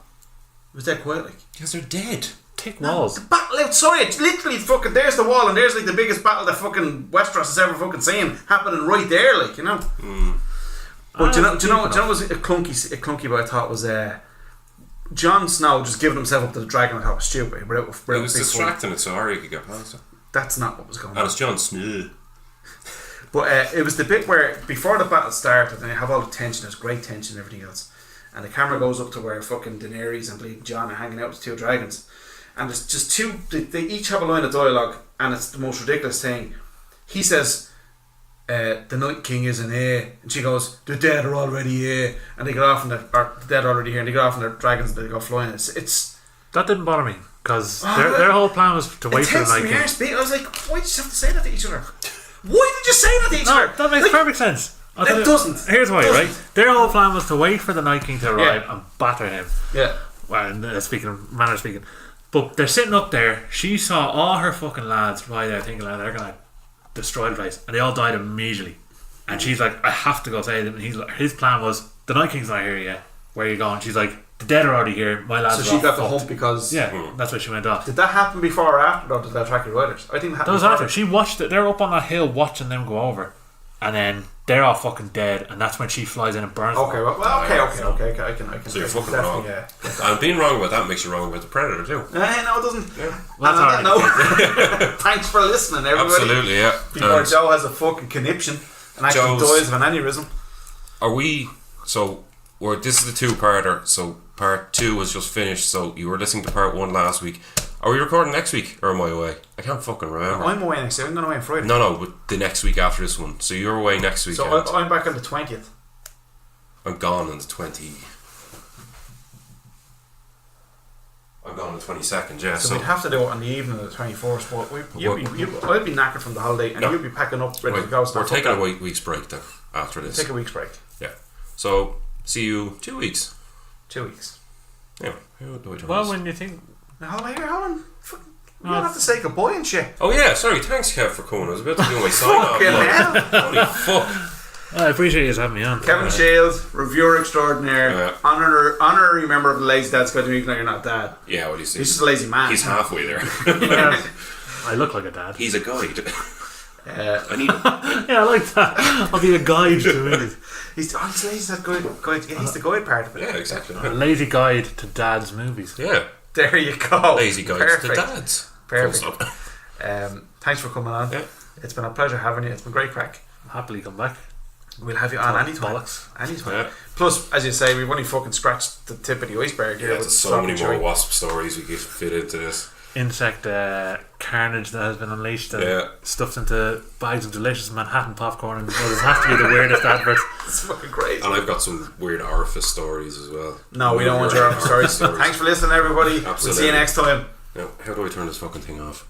B: It was dead quiet. Like.
C: Because they're dead.
G: Thick walls.
B: The battle outside, it's literally fucking, there's the wall, and there's like the biggest battle that fucking Westeros has ever fucking seen happening right there, like, you know. But do you know what was a clunky but I thought was Jon Snow just giving himself up to the dragon. I thought was stupid.
C: It was distracting it so Arya could get past it.
B: That's not what was going on.
C: And it's Jon Snow.
B: But it was the bit where before the battle started, and you have all the tension, there's great tension and everything else, and the camera goes up to where fucking Daenerys and Bleeding Jon are hanging out with two dragons. And there's just two, they each have a line of dialogue, and it's the most ridiculous thing. He says, the Night King isn't here, and she goes, the dead are already here, and they get off, the dead are already here, and they get off on their dragons, and they go flying. It's
G: That didn't bother me because their whole plan was to wait for the Night King.
B: I was like, why did you have to say that to each other? Why did you say that to each other?
G: That makes perfect sense.
B: It doesn't.
G: Here's why, right? Their whole plan was to wait for the Night King to arrive and batter him.
B: Yeah.
G: Well, manner speaking. But they're sitting up there. She saw all her fucking lads right there thinking like, they're gonna destroy the place, and they all died immediately. And she's like, I have to go save them. And his plan was, the Night King's not here yet. Where are you going? She's like, the dead are already here. My lads.
B: So
G: are
B: she
G: all
B: got the
G: fucked.
B: hump because
G: that's why she went off.
B: Did that happen before or after, or did that track your riders? I think it
G: That
B: happened
G: was
B: before.
G: after. She watched it. They're up on that hill watching them go over, and then they're all fucking dead. And that's when she flies in and burns.
B: Okay,
G: them.
B: okay. I can.
C: So you're fucking
B: definitely,
C: wrong.
B: Yeah.
C: And being wrong about that makes you wrong about the Predator too.
B: No, it doesn't.
C: Yeah.
G: Well, that's
B: And on that note, thanks for listening, everybody.
C: Absolutely, yeah.
B: Before
C: And
B: Joe has a fucking conniption and actually
C: Joe's-
B: dies of an aneurysm.
C: are we? So this is the two-parter. So part 2 was just finished. So you were listening to part 1 last week. Are we recording next week or am I away? I can't fucking remember.
B: I'm away next week. I'm going away on Friday.
C: No, but the next week after this one. So you're away next week.
B: So I'm back on the 20th.
C: I'm gone on the 20. I'm gone on the 22nd. Yeah.
B: So we'd have to do it on the evening of the 24th. But I'd be knackered from the holiday, and you'll be packing up ready to go.
C: We're taking a week's break then after this.
B: Take a week's break.
C: Yeah. So see you 2 weeks.
B: 2 weeks.
C: Yeah. Who do I turn
G: Well,
C: this?
G: when you think
B: Hold on. You don't have to say goodbye and shit.
C: Oh yeah, sorry. Thanks, Kev, for coming. I was about to do my sign off.
B: Fucking hell.
C: Holy fuck.
G: I appreciate you having me on.
B: Kevin Sheilds, reviewer extraordinaire,
C: Yeah.
B: honorary member of the Lazy Dad Squad. Even though you're not dad,
C: Yeah, what do you see?
B: he's just a lazy man.
C: He's halfway there.
G: I look like a dad.
C: He's a guide.
B: Uh,
C: I need.
G: Yeah, I like that. I'll be a guide to it.
B: he's lazy dad guide. He's the guide part of it.
C: Yeah, exactly.
G: A lazy guide to dad's movies.
C: Yeah,
B: There you go.
C: lazy guides
B: Perfect.
C: to dads.
B: Perfect.
C: Full stop.
B: Thanks for coming on.
C: Yeah.
B: It's been a pleasure having you. It's been great crack.
G: Happily come back.
B: We'll have you on anytime.
G: Bollocks.
B: Anytime.
C: Yeah.
B: Plus, as you say, we've only fucking scratched the tip of the iceberg here.
C: Yeah,
B: with
C: there's so
B: Stop
C: many
B: and
C: more
B: Chewy.
C: wasp stories we could fit into this.
G: Insect carnage that has been unleashed and
C: Yeah.
G: stuffed into bags of delicious Manhattan popcorn, and it has to be the weirdest advert.
B: It's fucking crazy.
C: And I've got some weird orifice stories as well.
B: No, we don't want your stories. Thanks for listening, everybody. We'll see you
C: Absolutely.
B: next time.
C: Now, how do I turn this fucking thing off?